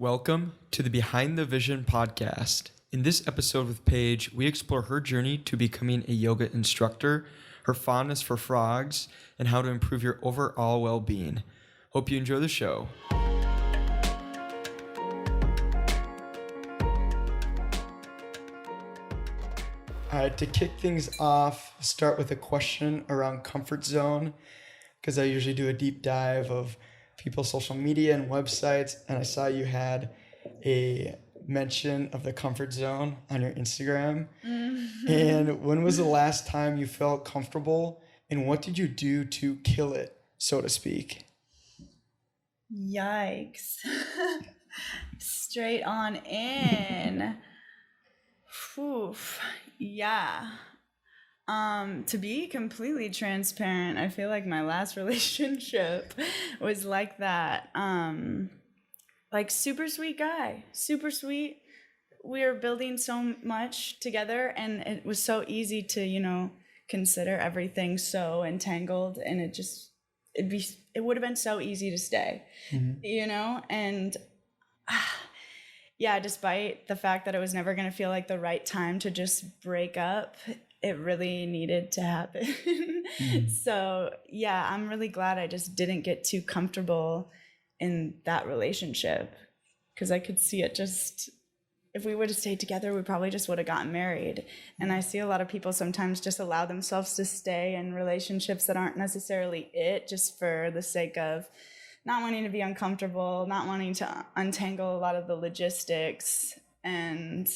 Welcome to the Behind the Vision podcast. In this episode with Paige, we explore her journey to becoming a yoga instructor, her fondness for frogs, and how to improve your overall well-being. Hope you enjoy the show. All right, to kick things off, start with a question around comfort zone, because I usually do a deep dive of people's social media and websites, and I saw you had a mention of the comfort zone on your Instagram. And when was the last time you felt comfortable, and what did you do to kill it, so to speak? Yikes. Straight on in. Oof. Yeah. To be completely transparent, I feel like my last relationship was like that. Like super sweet guy, super sweet. We were building so much together, and it was so easy to, consider everything so entangled, and it would have been so easy to stay, and yeah, despite the fact that it was never going to feel like the right time to just break up, it really needed to happen. So yeah, I'm really glad I just didn't get too comfortable in that relationship, because I could see it just, if we would have stayed together, we probably just would have gotten married. And I see a lot of people sometimes just allow themselves to stay in relationships that aren't necessarily it, just for the sake of not wanting to be uncomfortable, not wanting to untangle a lot of the logistics, and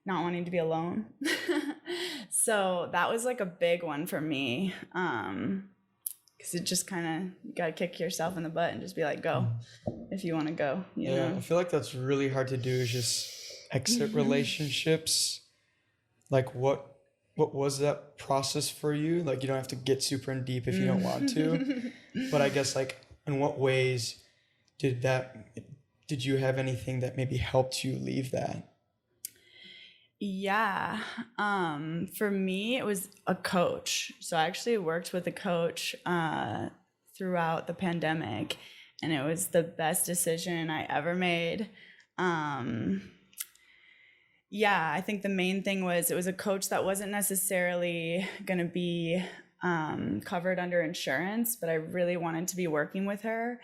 not wanting to be alone. So that was like a big one for me, because it just kind of, you gotta kick yourself in the butt and just be like, go if you want to go, you know? I feel like that's really hard to do, is just exit relationships. Like what was that process for you? Like, you don't have to get super in deep if you don't want to, but I guess, like, in what ways did you have anything that maybe helped you leave that? Yeah. For me, it was a coach. So I actually worked with a coach throughout the pandemic, and it was the best decision I ever made. Yeah, I think the main thing was it was a coach that wasn't necessarily going to be covered under insurance, but I really wanted to be working with her.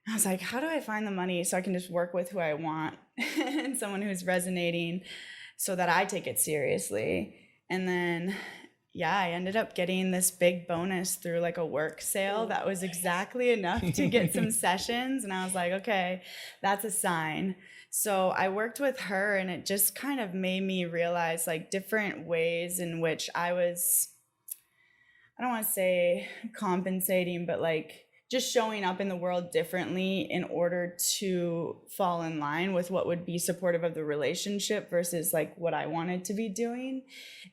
I was like, how do I find the money so I can just work with who I want and someone who's resonating, so that I take it seriously? And then, yeah, I ended up getting this big bonus through like a work sale that was exactly enough to get some sessions. And I was like, okay, that's a sign. So I worked with her, and it just kind of made me realize like different ways in which I was, I don't want to say compensating, but like just showing up in the world differently in order to fall in line with what would be supportive of the relationship versus like what I wanted to be doing.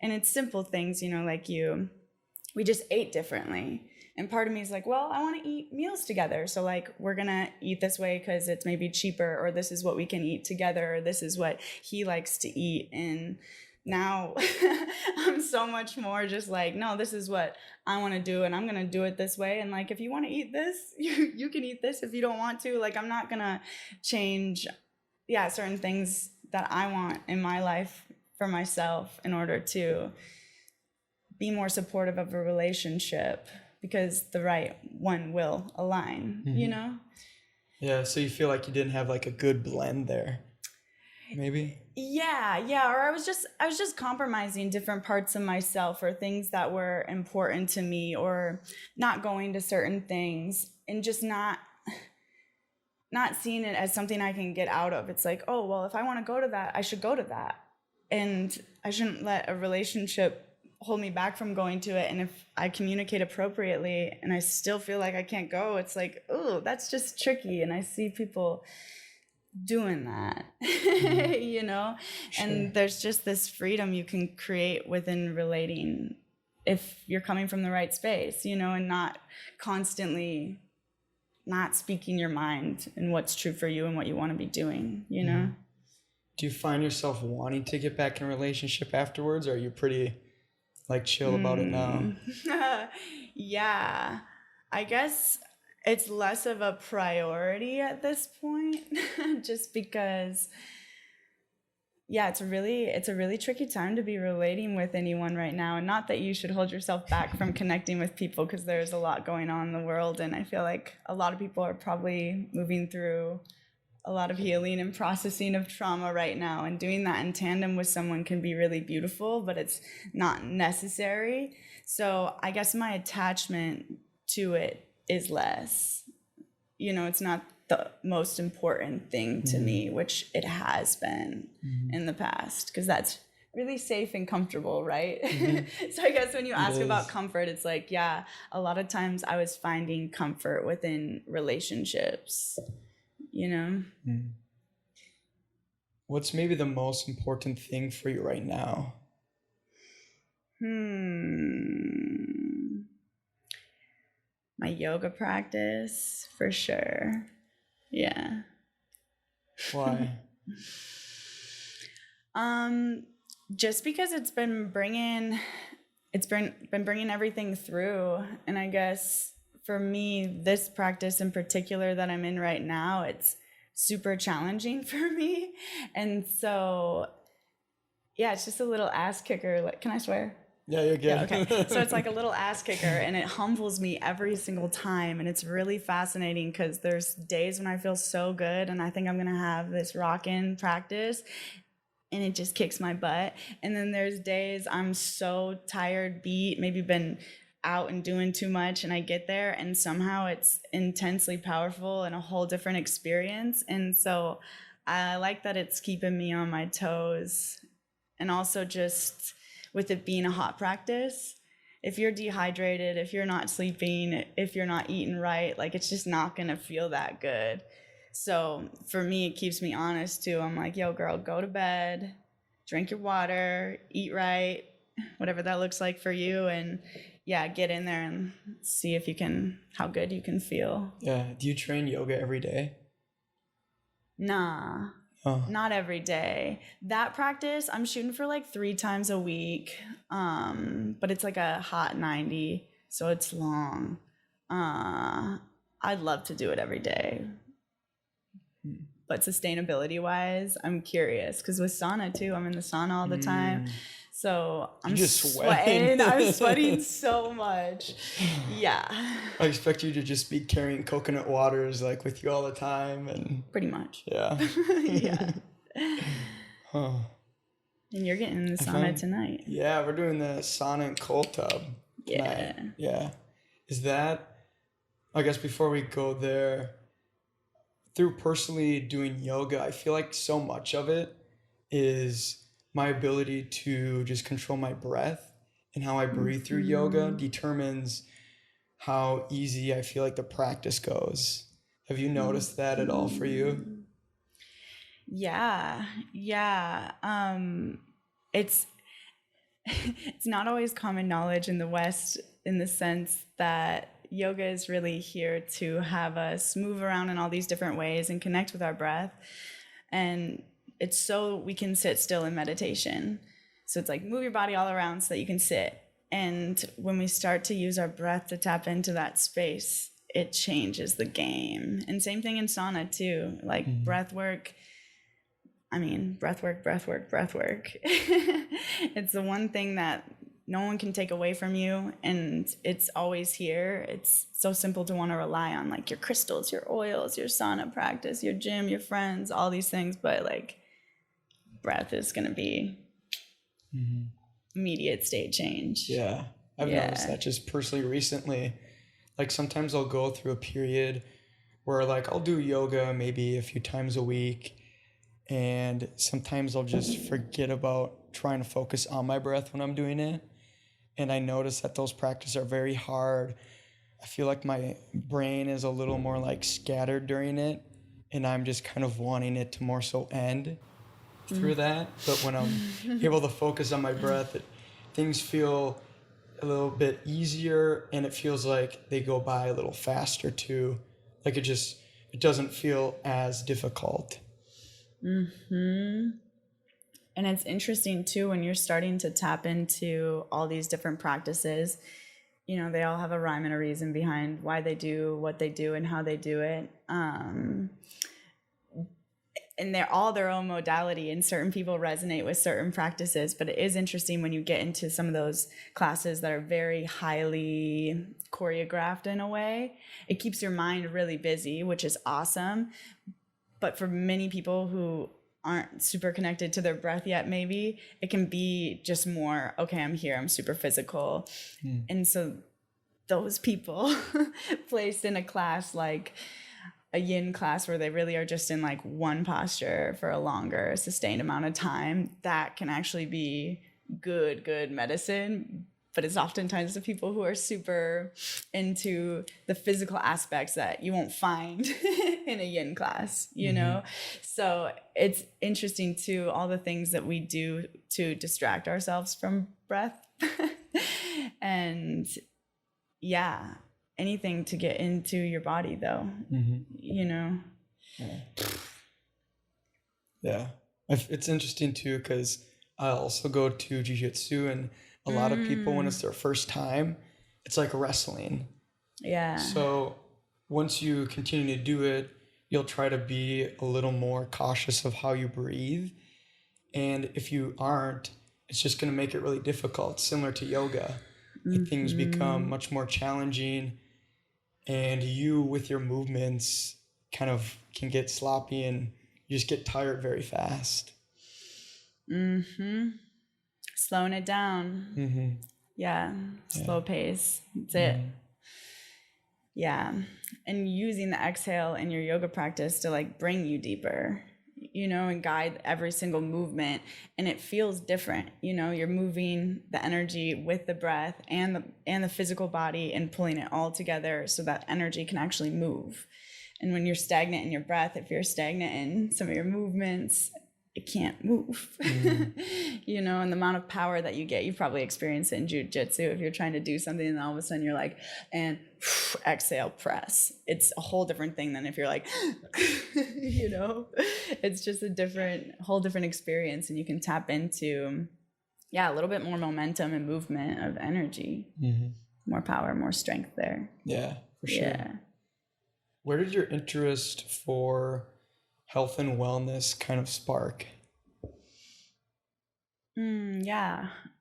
And it's simple things, like we just ate differently. And part of me is like, well, I want to eat meals together. So like, we're going to eat this way because it's maybe cheaper, or this is what we can eat together, or this is what he likes to eat. And now I'm so much more just like, no, this is what I want to do, and I'm going to do it this way. And like, if you want to eat this, you can eat this. If you don't want to, like, I'm not going to change, certain things that I want in my life for myself in order to be more supportive of a relationship, because the right one will align, Yeah, so you feel like you didn't have like a good blend there, maybe? Yeah, or I was just compromising different parts of myself, or things that were important to me, or not going to certain things, and just not seeing it as something I can get out of. It's like, oh, well, if I want to go to that, I should go to that, and I shouldn't let a relationship hold me back from going to it. And if I communicate appropriately and I still feel like I can't go, it's like, oh, that's just tricky. And I see people doing that, Sure. And there's just this freedom you can create within relating if you're coming from the right space, and not constantly not speaking your mind and what's true for you and what you want to be doing, Do you find yourself wanting to get back in a relationship afterwards, or are you pretty like chill about it now? Yeah, I guess It's less of a priority at this point, just because, yeah, it's a really tricky time to be relating with anyone right now. And not that you should hold yourself back from connecting with people, because there's a lot going on in the world. And I feel like a lot of people are probably moving through a lot of healing and processing of trauma right now. And doing that in tandem with someone can be really beautiful, but it's not necessary. So I guess my attachment to it is less. It's not the most important thing to me, which it has been in the past, because that's really safe and comfortable, right? So I guess when you ask about comfort, it's like, yeah, a lot of times I was finding comfort within relationships, What's maybe the most important thing for you right now? My yoga practice, for sure. Yeah. Why? Just because it's been bringing everything through. And I guess for me, this practice in particular that I'm in right now, it's super challenging for me. And so, yeah, it's just a little ass kicker. Like, can I swear? Yeah, you're good. Yeah, okay. So it's like a little ass kicker, and it humbles me every single time. And it's really fascinating, because there's days when I feel so good and I think I'm going to have this rockin' practice, and it just kicks my butt. And then there's days I'm so tired, beat, maybe been out and doing too much, and I get there and somehow it's intensely powerful and a whole different experience. And so I like that it's keeping me on my toes. And also, just with it being a hot practice, if you're dehydrated, if you're not sleeping, if you're not eating right, like, it's just not gonna feel that good. So for me, it keeps me honest too. I'm like, yo, girl, go to bed, drink your water, eat right, whatever that looks like for you. And yeah, get in there and see if how good you can feel. Yeah. Do you train yoga every day? Nah. Oh. Not every day. That practice, I'm shooting for like 3 times a week, but it's like a hot 90, so it's long. I'd love to do it every day. But sustainability wise, I'm curious, because with sauna too, I'm in the sauna all the time. So I'm just sweating. I'm sweating so much. Yeah. I expect you to just be carrying coconut waters like with you all the time, and pretty much. Yeah. Yeah. Huh. And you're getting in the sauna tonight. Yeah, we're doing the sauna and cold tub tonight. Yeah. Is that, I guess before we go there, through personally doing yoga, I feel like so much of it is my ability to just control my breath, and how I breathe through yoga determines how easy I feel like the practice goes. Have you noticed that at all for you? Yeah. It's not always common knowledge in the West, in the sense that yoga is really here to have us move around in all these different ways and connect with our breath. And it's so we can sit still in meditation. So it's like, move your body all around so that you can sit. And when we start to use our breath to tap into that space, it changes the game. And same thing in sauna too, like breath work. Breath work. It's the one thing that no one can take away from you, and it's always here. It's so simple to want to rely on, like your crystals, your oils, your sauna practice, your gym, your friends, all these things. But like, breath is going to be immediate state change. Yeah. I've noticed that just personally recently. Like, sometimes I'll go through a period where like I'll do yoga maybe a few times a week, and sometimes I'll just forget about trying to focus on my breath when I'm doing it. And I notice that those practices are very hard. I feel like my brain is a little more like scattered during it, and I'm just kind of wanting it to more so end through that. But when I'm able to focus on my breath, things feel a little bit easier, and it feels like they go by a little faster too. Like it doesn't feel as difficult. And it's interesting too, when you're starting to tap into all these different practices, you know, they all have a rhyme and a reason behind why they do what they do and how they do it. And they're all their own modality, and certain people resonate with certain practices. But it is interesting when you get into some of those classes that are very highly choreographed in a way. It keeps your mind really busy, which is awesome. But for many people who aren't super connected to their breath yet, maybe it can be just more, okay, I'm here, I'm super physical. And so those people placed in a class like a yin class where they really are just in like one posture for a longer sustained amount of time, that can actually be good medicine. But it's oftentimes the people who are super into the physical aspects that you won't find in a yin class, you know? So it's interesting too, all the things that we do to distract ourselves from breath. And yeah, anything to get into your body though, you know? Yeah. It's interesting too, because I also go to jiu-jitsu, and a lot of people, when it's their first time, it's like wrestling. Yeah. So once you continue to do it, you'll try to be a little more cautious of how you breathe. And if you aren't, it's just going to make it really difficult, similar to yoga. Things become much more challenging, and you with your movements kind of can get sloppy, and you just get tired very fast. Slowing it down. Yeah. Slow pace. That's it. Yeah. And using the exhale in your yoga practice to like bring you deeper, you know, and guide every single movement. And it feels different. You know, you're moving the energy with the breath and the physical body and pulling it all together so that energy can actually move. And when you're stagnant in your breath, if you're stagnant in some of your movements, it can't move. You know, and the amount of power that you get, you've probably experienced it in jiu-jitsu. If you're trying to do something and all of a sudden you're like, and exhale, press. It's a whole different thing than if you're like, you know, it's just a whole different experience. And you can tap into, a little bit more momentum and movement of energy, more power, more strength there. Yeah, for sure. Yeah. Where did your interest for health and wellness kind of spark?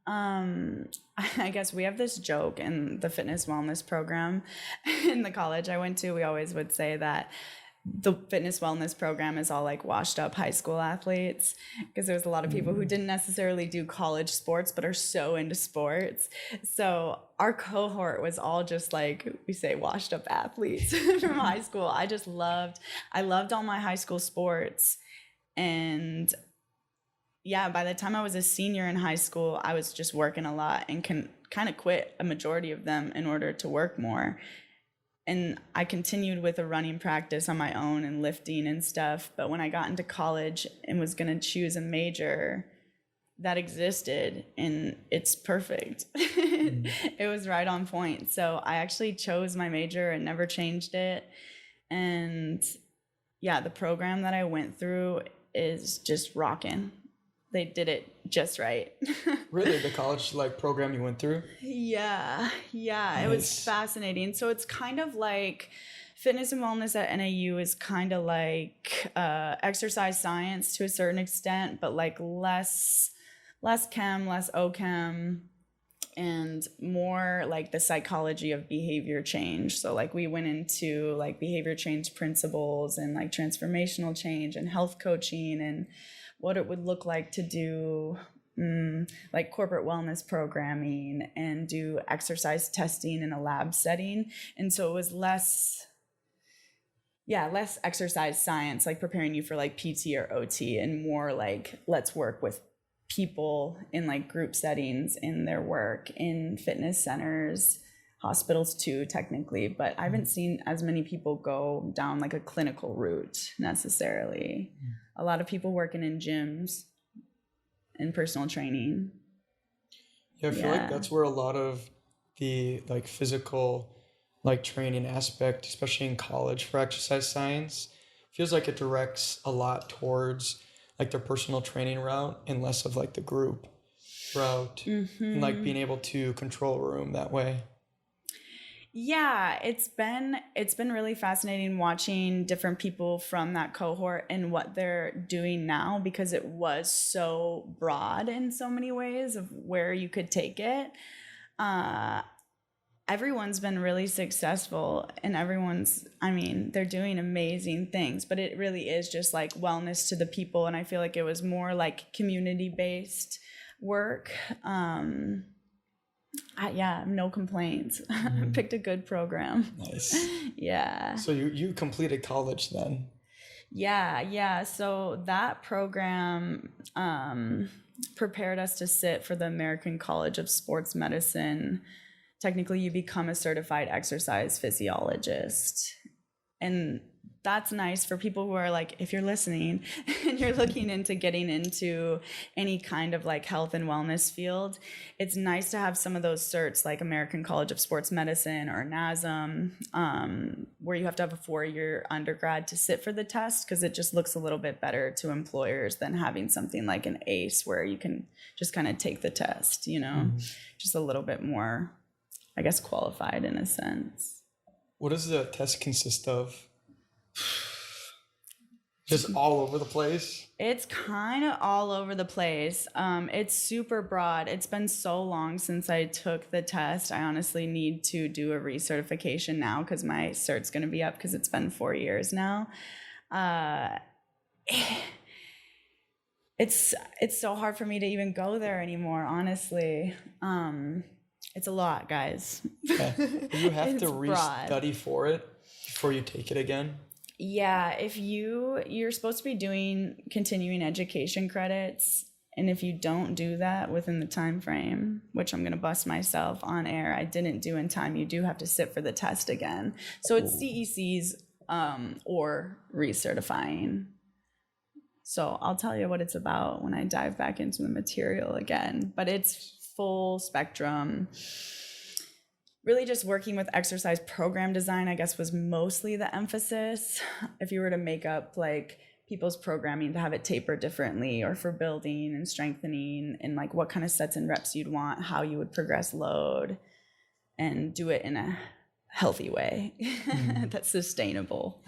I guess we have this joke in the fitness wellness program in the college I went to. We always would say that the fitness wellness program is all like washed up high school athletes, because there was a lot of people who didn't necessarily do college sports but are so into sports. So our cohort was all just like, we say, washed up athletes from high school. I loved all my high school sports. And yeah, by the time I was a senior in high school, I was just working a lot and can kind of quit a majority of them in order to work more. And I continued with a running practice on my own and lifting and stuff. But when I got into college and was going to choose a major, that existed, and it's perfect. It was right on point. So I actually chose my major and never changed it. And yeah, the program that I went through is just rocking. They did it just right. Really? The college like program you went through? Yeah. Nice. It was fascinating. So it's kind of like fitness and wellness at NAU is kind of like exercise science to a certain extent, but like less chem, less OChem, and more like the psychology of behavior change. So like we went into like behavior change principles and like transformational change and health coaching and what it would look like to do like corporate wellness programming and do exercise testing in a lab setting. And so it was less exercise science, like preparing you for like PT or OT, and more like, let's work with people in like group settings in their work in fitness centers, hospitals too, technically. But I haven't seen as many people go down like a clinical route necessarily. A lot of people working in gyms and personal training. Yeah, I feel like that's where a lot of the like physical like training aspect, especially in college for exercise science, feels like it directs a lot towards like their personal training route and less of like the group route, and like being able to control a room that way. Yeah, it's been really fascinating watching different people from that cohort and what they're doing now, because it was so broad in so many ways of where you could take it. Uh, Everyone's been really successful, and I mean, they're doing amazing things, but it really is just like wellness to the people. And I feel like it was more like community based work. Yeah, no complaints. Picked a good program. Nice. Yeah. So you completed college then? Yeah. So that program prepared us to sit for the American College of Sports Medicine. Technically, you become a certified exercise physiologist. And that's nice for people who are like, if you're listening and you're looking into getting into any kind of like health and wellness field, it's nice to have some of those certs like American College of Sports Medicine or NASM, where you have to have a 4-year undergrad to sit for the test, because it just looks a little bit better to employers than having something like an ACE where you can just kind of take the test, just a little bit more, I guess, qualified in a sense. What does the test consist of? Just all over the place? It's kind of all over the place. It's super broad. It's been so long since I took the test. I honestly need to do a recertification now because my cert's going to be up, because it's been 4 years now. It's so hard for me to even go there anymore, honestly. It's a lot, guys. Yeah. You have to broad. re-study for it before you take it again? Yeah, if you're supposed to be doing continuing education credits, and if you don't do that within the time frame, which I'm going to bust myself on air, I didn't do in time, you do have to sit for the test again. So it's CECs or recertifying. So I'll tell you what it's about when I dive back into the material again, but it's full spectrum. Really just working with exercise program design, I guess, was mostly the emphasis. If you were to make up like people's programming to have it taper differently, or for building and strengthening, and like what kind of sets and reps you'd want, how you would progress load, and do it in a healthy way that's sustainable,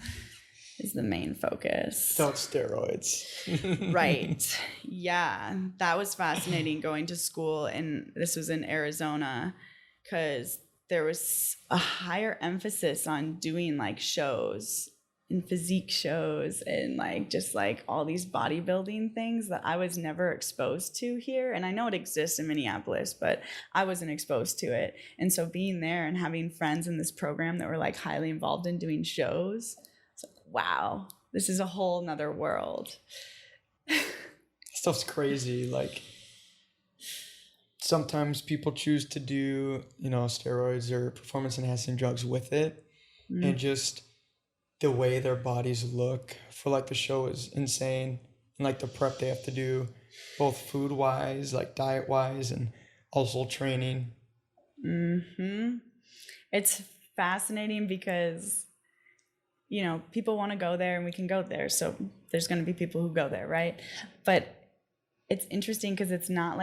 is the main focus. Without steroids. Right. Yeah. That was fascinating going to school, and this was in Arizona, because there was a higher emphasis on doing like shows and physique shows and like just like all these bodybuilding things that I was never exposed to here. And I know it exists in Minneapolis, but I wasn't exposed to it. And so being there and having friends in this program that were like highly involved in doing shows, it's like, wow, this is a whole nother world. Stuff's crazy. Like, sometimes people choose to do, steroids or performance enhancing drugs with it. And just the way their bodies look for like the show is insane. And like the prep they have to do, both food wise, like diet wise, and also training. It's fascinating because, people want to go there and we can go there. So there's going to be people who go there, right? But it's interesting because it's not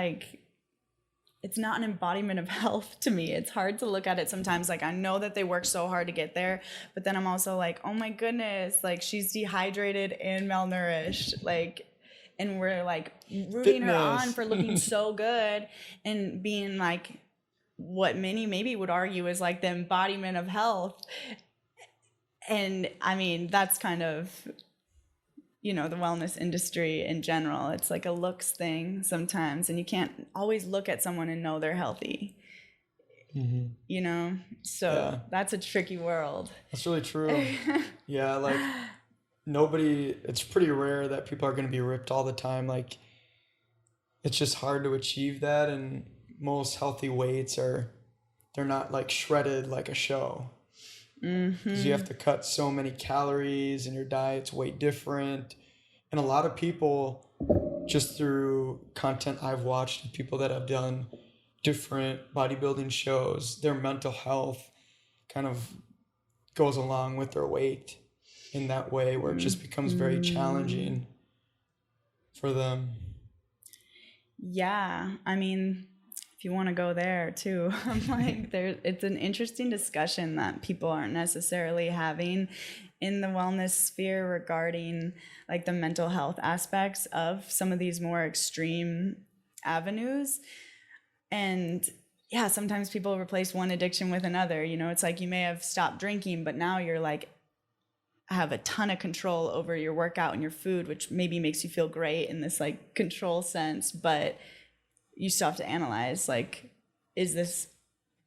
an embodiment of health to me. It's hard to look at it sometimes. Like, I know that they work so hard to get there, but then I'm also like, oh my goodness, like she's dehydrated and malnourished. Like, and we're like rooting her on for looking so good and being like what many maybe would argue is like the embodiment of health. And I mean, that's kind of, the wellness industry in general. It's like a looks thing sometimes, and you can't always look at someone and know they're healthy. So that's a tricky world. That's really true. Yeah, like it's pretty rare that people are going to be ripped all the time. Like, it's just hard to achieve that, and most healthy weights they're not like shredded like a show. Because you have to cut so many calories, and your diet's way different. And a lot of people, just through content I've watched, people that have done different bodybuilding shows, their mental health kind of goes along with their weight in that way, where it just becomes very challenging for them. Yeah, I mean, if you want to go there too. I'm like, it's an interesting discussion that people aren't necessarily having in the wellness sphere regarding like the mental health aspects of some of these more extreme avenues. And yeah, sometimes people replace one addiction with another. You know, it's like you may have stopped drinking, but now you're like, have a ton of control over your workout and your food, which maybe makes you feel great in this like control sense, but you still have to analyze, like, is this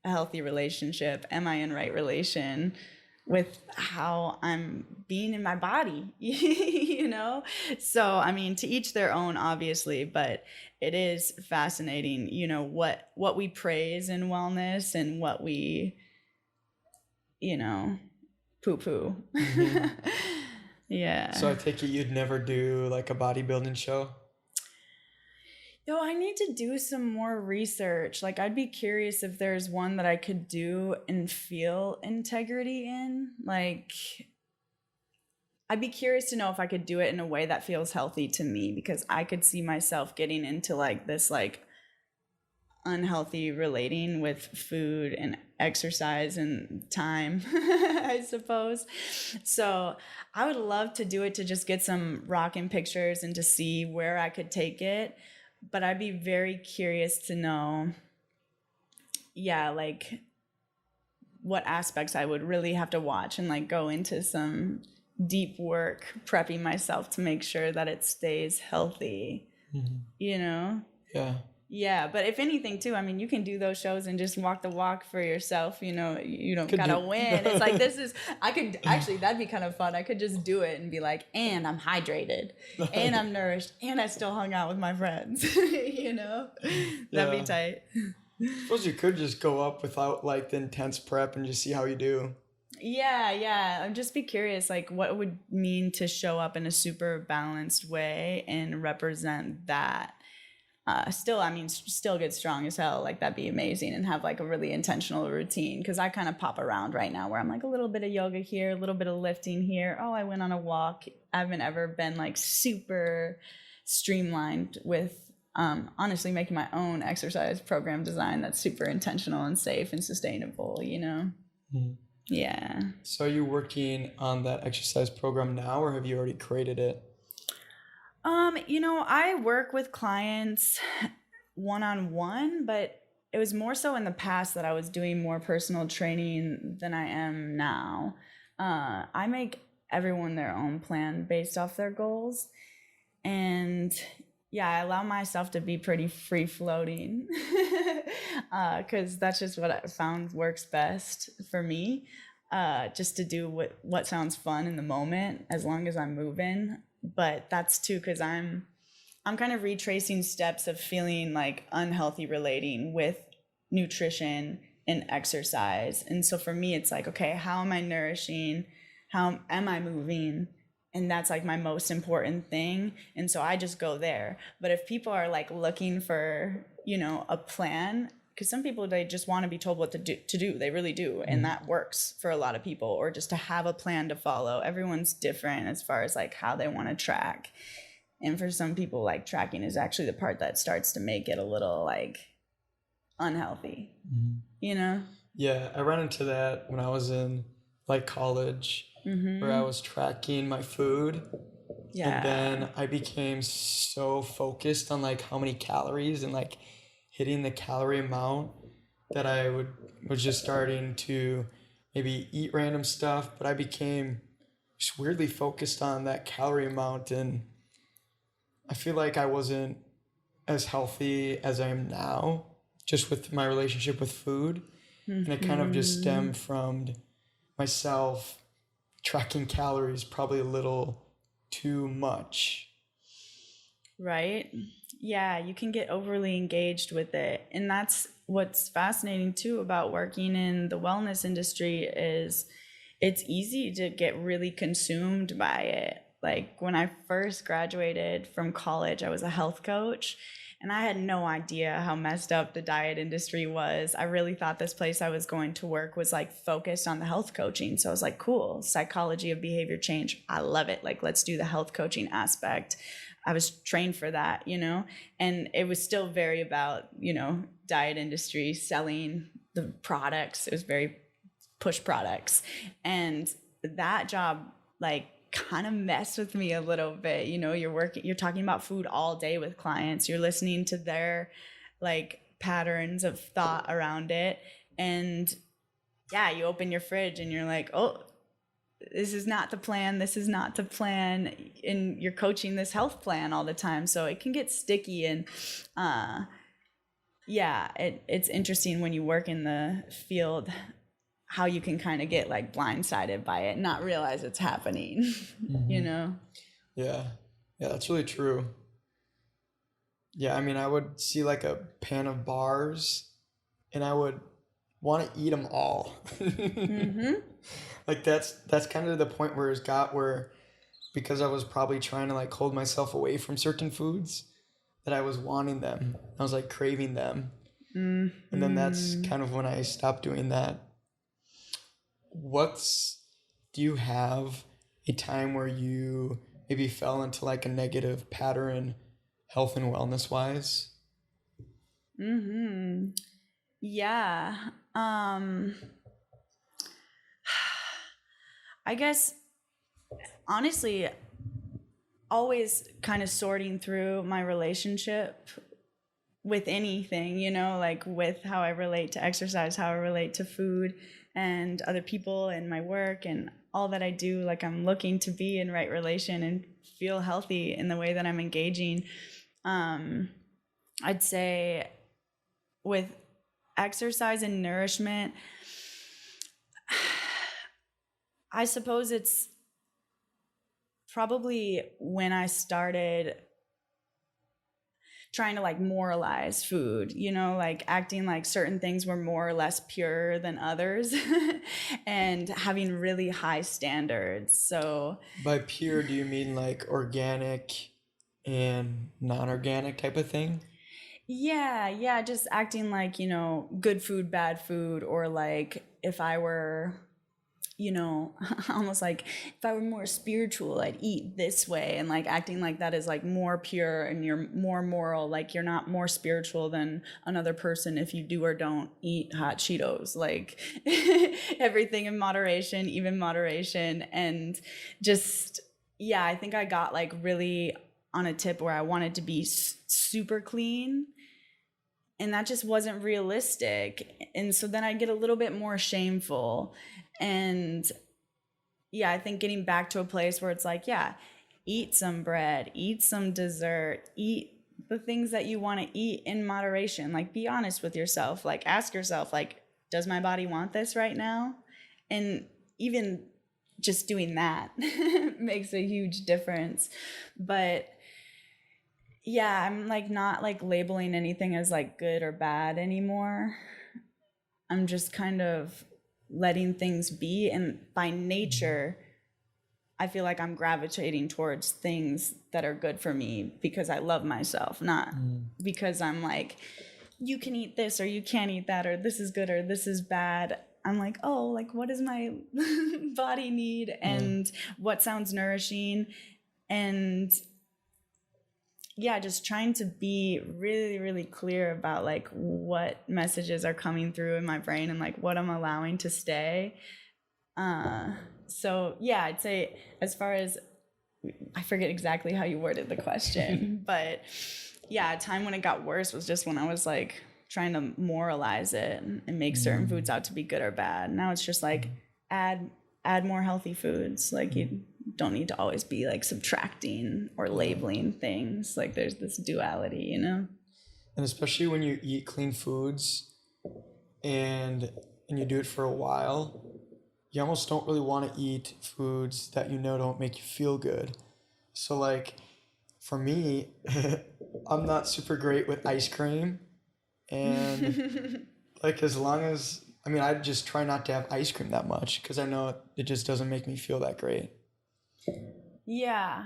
a healthy relationship? Am I in right relation with how I'm being in my body? You know? So, I mean, to each their own, obviously, but it is fascinating, you know, what we praise in wellness and what we, you know, poo-poo. Mm-hmm. Yeah. So I take it you'd never do like a bodybuilding show? Yo, I need to do some more research. Like, I'd be curious if there's one that I could do and feel integrity in. Like, I'd be curious to know if I could do it in a way that feels healthy to me, because I could see myself getting into like this like unhealthy relating with food and exercise and time, I suppose. So I would love to do it to just get some rocking pictures and to see where I could take it. But I'd be very curious to know, yeah, like what aspects I would really have to watch and like go into some deep work prepping myself to make sure that it stays healthy, you know? Yeah. Yeah, but if anything too, I mean, you can do those shows and just walk the walk for yourself, you know, you don't gotta win. It's like, I could, actually, that'd be kind of fun. I could just do it and be like, and I'm hydrated, and I'm nourished, and I still hung out with my friends, you know? That'd be tight. I suppose you could just go up without like the intense prep and just see how you do. Yeah. I'd just be curious, like, what it would mean to show up in a super balanced way and represent that. Still get strong as hell. Like, that'd be amazing, and have like a really intentional routine. Cause I kind of pop around right now where I'm like a little bit of yoga here, a little bit of lifting here. Oh, I went on a walk. I haven't ever been like super streamlined with, honestly making my own exercise program design that's super intentional and safe and sustainable, you know? Mm-hmm. Yeah. So are you working on that exercise program now, or have you already created it? You know, I work with clients one-on-one, but it was more so in the past that I was doing more personal training than I am now. I make everyone their own plan based off their goals. And yeah, I allow myself to be pretty free-floating because that's just what I found works best for me. Just to do what sounds fun in the moment, as long as I'm moving. But that's too because I'm kind of retracing steps of feeling like unhealthy relating with nutrition and exercise. And so for me, it's like, okay, how am I nourishing? How am I moving? And that's like my most important thing. And so I just go there. But if people are like looking for, you know, a plan, because some people, they just want to be told what to do. They really do. And that works for a lot of people, or just to have a plan to follow. Everyone's different as far as like how they want to track. And for some people, like, tracking is actually the part that starts to make it a little like unhealthy, you know? Yeah, I ran into that when I was in like college, where I was tracking my food. Yeah. And then I became so focused on like how many calories and like hitting the calorie amount that I was just starting to maybe eat random stuff, but I became just weirdly focused on that calorie amount, and I feel like I wasn't as healthy as I am now, just with my relationship with food. And it kind of just stemmed from myself tracking calories probably a little too much. Right? Yeah, you can get overly engaged with it. And that's what's fascinating too about working in the wellness industry is it's easy to get really consumed by it. Like, when I first graduated from college, I was a health coach, and I had no idea how messed up the diet industry was. I really thought this place I was going to work was like focused on the health coaching. So I was like, cool, psychology of behavior change. I love it. Like, let's do the health coaching aspect. I was trained for that, you know, and it was still very about, you know, diet industry, selling the products. It was very push products. And that job, like, kind of messed with me a little bit. You know, you're talking about food all day with clients. You're listening to their like patterns of thought around it. And yeah, you open your fridge and you're like, oh, this is not the plan. This is not the plan. And you're coaching this health plan all the time. So it can get sticky. And yeah, it's interesting when you work in the field how you can kind of get like blindsided by it, not realize it's happening, you know? Yeah. Yeah, that's really true. Yeah, I mean, I would see like a pan of bars and I would want to eat them all. Like that's kind of the point where it's got where, because I was probably trying to like hold myself away from certain foods, that I was wanting them. I was like craving them. And then that's kind of when I stopped doing that. Do you have a time where you maybe fell into like a negative pattern, health and wellness wise? Yeah. I guess honestly, always kind of sorting through my relationship with anything, you know, like with how I relate to exercise, how I relate to food and other people and my work and all that I do. Like, I'm looking to be in right relation and feel healthy in the way that I'm engaging. I'd say with exercise and nourishment, I suppose it's probably when I started trying to like moralize food, you know, like acting like certain things were more or less pure than others and having really high standards. So By pure, do you mean like organic and non-organic type of thing? yeah, just acting like, you know, good food, bad food, or like if I were, you know, almost like if I were more spiritual, I'd eat this way, and like acting like that is like more pure and you're more moral. Like, you're not more spiritual than another person if you do or don't eat hot Cheetos. Like everything in moderation, even moderation. And just, yeah, I think I got like really on a tip where I wanted to be super clean. And that just wasn't realistic. And so then I'd get a little bit more shameful. And yeah, I think getting back to a place where it's like, yeah, eat some bread, eat some dessert, eat the things that you want to eat in moderation. Like, be honest with yourself. Like, ask yourself, like, does my body want this right now? And even just doing that makes a huge difference. But yeah, I'm like not like labeling anything as like good or bad anymore. I'm just kind of letting things be. And by nature, I feel like I'm gravitating towards things that are good for me because I love myself, not because I'm like, you can eat this or you can't eat that, or this is good or this is bad. I'm like, oh, like, what does my body need and what sounds nourishing? And yeah, just trying to be really, really clear about like what messages are coming through in my brain and like what I'm allowing to stay. So yeah, I'd say as far as, I forget exactly how you worded the question, but yeah, a time when it got worse was just when I was like trying to moralize it and make certain foods out to be good or bad. Now it's just like add more healthy foods. Like, you don't need to always be like subtracting or labeling things. Like, there's this duality, you know? And especially when you eat clean foods and you do it for a while, you almost don't really want to eat foods that you know don't make you feel good. So like for me, I'm not super great with ice cream, and like as long as, I mean, I just try not to have ice cream that much because I know it just doesn't make me feel that great. Yeah.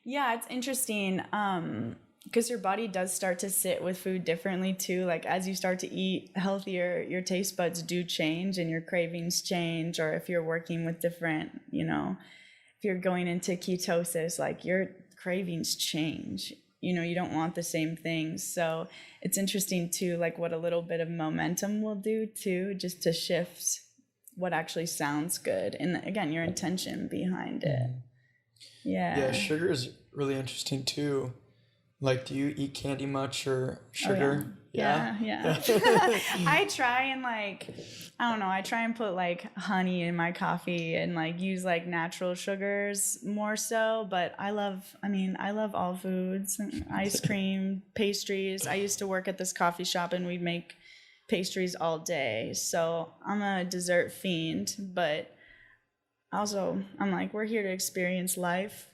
Yeah, it's interesting. Because your body does start to sit with food differently too. Like, as you start to eat healthier, your taste buds do change and your cravings change. Or if you're working with different, you know, if you're going into ketosis, like your cravings change. You don't want the same things. So it's interesting too, like what a little bit of momentum will do too, just to shift what actually sounds good. And again, your intention behind it. Yeah, sugar is really interesting too. Like, do you eat candy much or sugar? Oh, yeah. I try and I try and put like honey in my coffee and like use like natural sugars more so, but I love all foods, ice cream, pastries. I used to work at this coffee shop and we'd make pastries all day. So I'm a dessert fiend, but also I'm like, we're here to experience life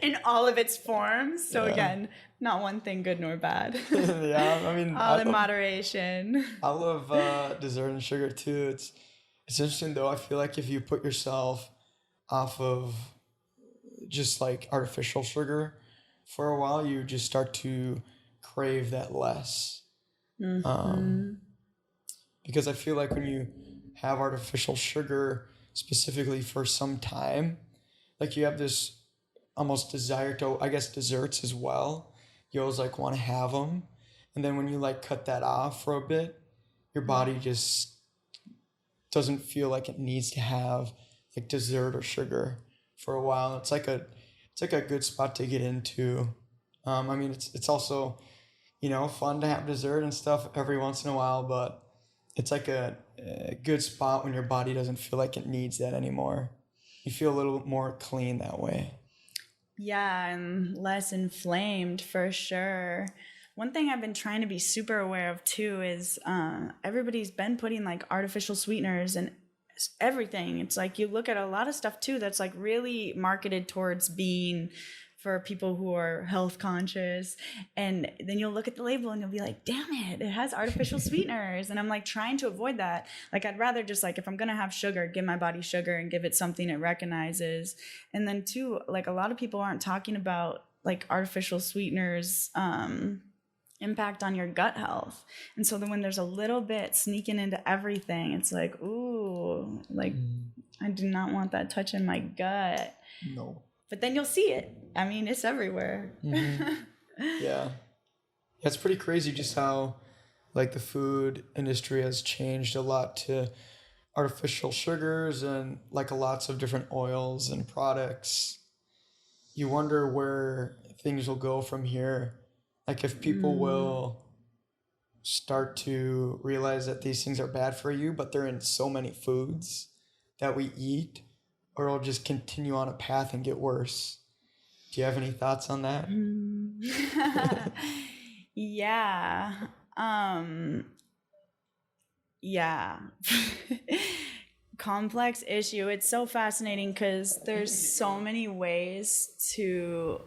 in all of its forms. So again, not one thing good nor bad. All in moderation. I love dessert and sugar too. It's interesting though. I feel like if you put yourself off of just like artificial sugar for a while, you just start to crave that less. Because I feel like when you have artificial sugar specifically for some time, like you have this almost desire to, I guess, desserts as well. You always like want to have them. And then when you like cut that off for a bit, your body just doesn't feel like it needs to have like dessert or sugar for a while. It's like a good spot to get into. It's also, fun to have dessert and stuff every once in a while, but it's like a good spot when your body doesn't feel like it needs that anymore. You feel a little more clean that way. Yeah, and less inflamed for sure. One thing I've been trying to be super aware of too is everybody's been putting like artificial sweeteners and everything. It's like you look at a lot of stuff too that's like really marketed towards being for people who are health conscious, and then you'll look at the label and you'll be like, damn it has artificial sweeteners. And I'm like trying to avoid that. Like I'd rather just like, if I'm gonna have sugar, give my body sugar and give it something it recognizes. And then too, like a lot of people aren't talking about like artificial sweeteners impact on your gut health. And so then when there's a little bit sneaking into everything, it's like, ooh, like I do not want that touching my gut. No. But then you'll see it. I mean, it's everywhere. Yeah. It's pretty crazy just how like the food industry has changed a lot to artificial sugars and like lots of different oils and products. You wonder where things will go from here. Like if people will start to realize that these things are bad for you, but they're in so many foods that we eat, or it'll just continue on a path and get worse. Do you have any thoughts on that? Yeah. Yeah. Complex issue. It's so fascinating because there's so many ways to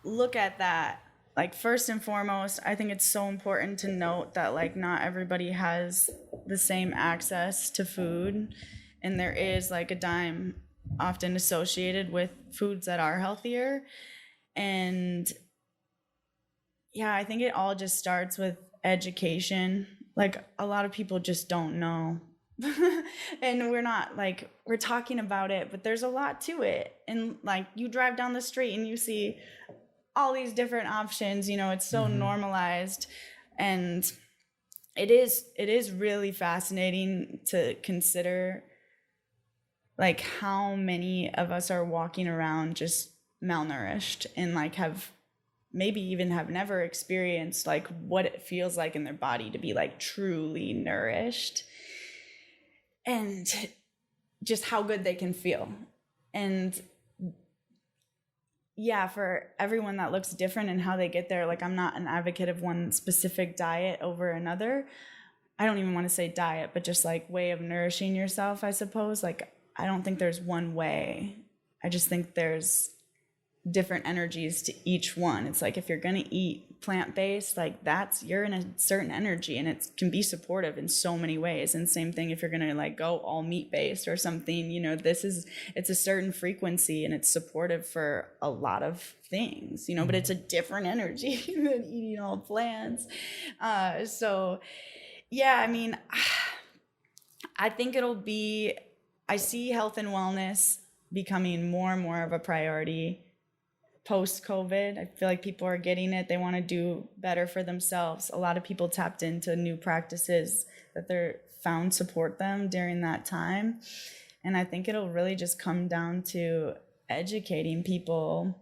look at that. Like first and foremost, I think it's so important to note that like not everybody has the same access to food. And there is like a dime often associated with foods that are healthier. And yeah, I think it all just starts with education. Like a lot of people just don't know. And we're talking about it, but there's a lot to it. And like you drive down the street and you see all these different options, it's so normalized. And it is really fascinating to consider like how many of us are walking around just malnourished and like have never experienced like what it feels like in their body to be like truly nourished, and just how good they can feel. And yeah, for everyone that looks different and how they get there, like I'm not an advocate of one specific diet over another. I don't even want to say diet, but just like way of nourishing yourself, I suppose. Like I don't think there's one way. I just think there's different energies to each one. It's like if you're going to eat plant-based, like you're in a certain energy and it can be supportive in so many ways. And same thing if you're going to like go all meat-based or something, it's a certain frequency and it's supportive for a lot of things, but it's a different energy than eating all plants. So yeah, I mean, I think I see health and wellness becoming more and more of a priority post-COVID. I feel like people are getting it. They want to do better for themselves. A lot of people tapped into new practices that they're found support them during that time. And I think it'll really just come down to educating people.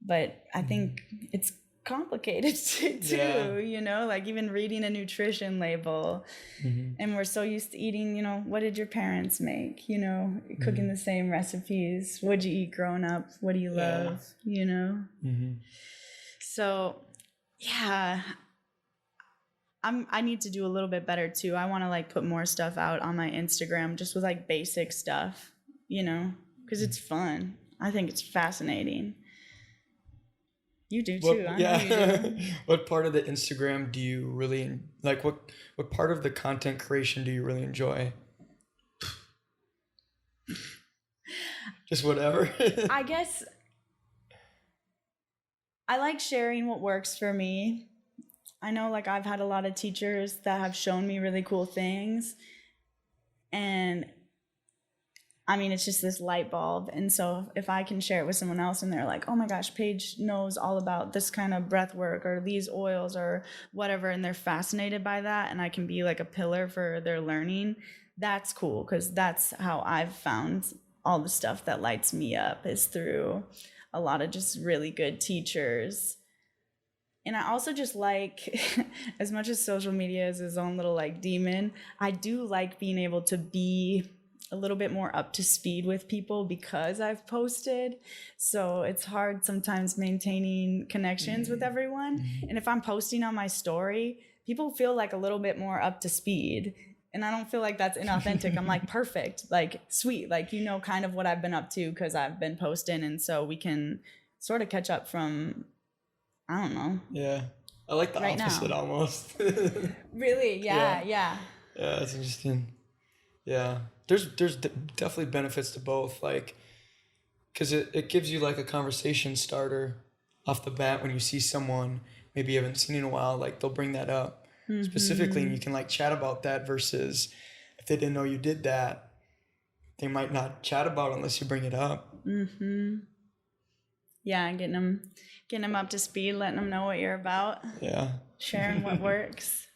But I think it's complicated too, you know, like even reading a nutrition label. And we're so used to eating, you know, what did your parents make, you know, cooking the same recipes. What'd you eat growing up? What do you love, you know? So yeah, I need to do a little bit better too. I want to like put more stuff out on my Instagram just with like basic stuff, you know, because it's fun. I think it's fascinating. You do too. I know you do. What part of the Instagram do you really like? What part of the content creation do you really enjoy? Just whatever. I guess I like sharing what works for me. I know like I've had a lot of teachers that have shown me really cool things, and I mean, it's just this light bulb. And so if I can share it with someone else and they're like, oh my gosh, Paige knows all about this kind of breath work or these oils or whatever, and they're fascinated by that, and I can be like a pillar for their learning, that's cool, because that's how I've found all the stuff that lights me up is through a lot of just really good teachers. And I also just like, as much as social media is its own little like demon, I do like being able to be a little bit more up to speed with people because I've posted. So it's hard sometimes maintaining connections with everyone. And if I'm posting on my story, people feel like a little bit more up to speed. And I don't feel like that's inauthentic. I'm like, perfect, like sweet, like, you know, kind of what I've been up to because I've been posting. And so we can sort of catch up from, I don't know. Yeah. I like the right opposite now. Almost. Really? Yeah. Yeah, that's interesting. Yeah. There's definitely benefits to both, like, because it gives you like a conversation starter off the bat when you see someone maybe you haven't seen in a while, like they'll bring that up specifically, and you can like chat about that, versus if they didn't know you did that, they might not chat about it unless you bring it up. Yeah, getting them up to speed, letting them know what you're about. Yeah. Sharing what works.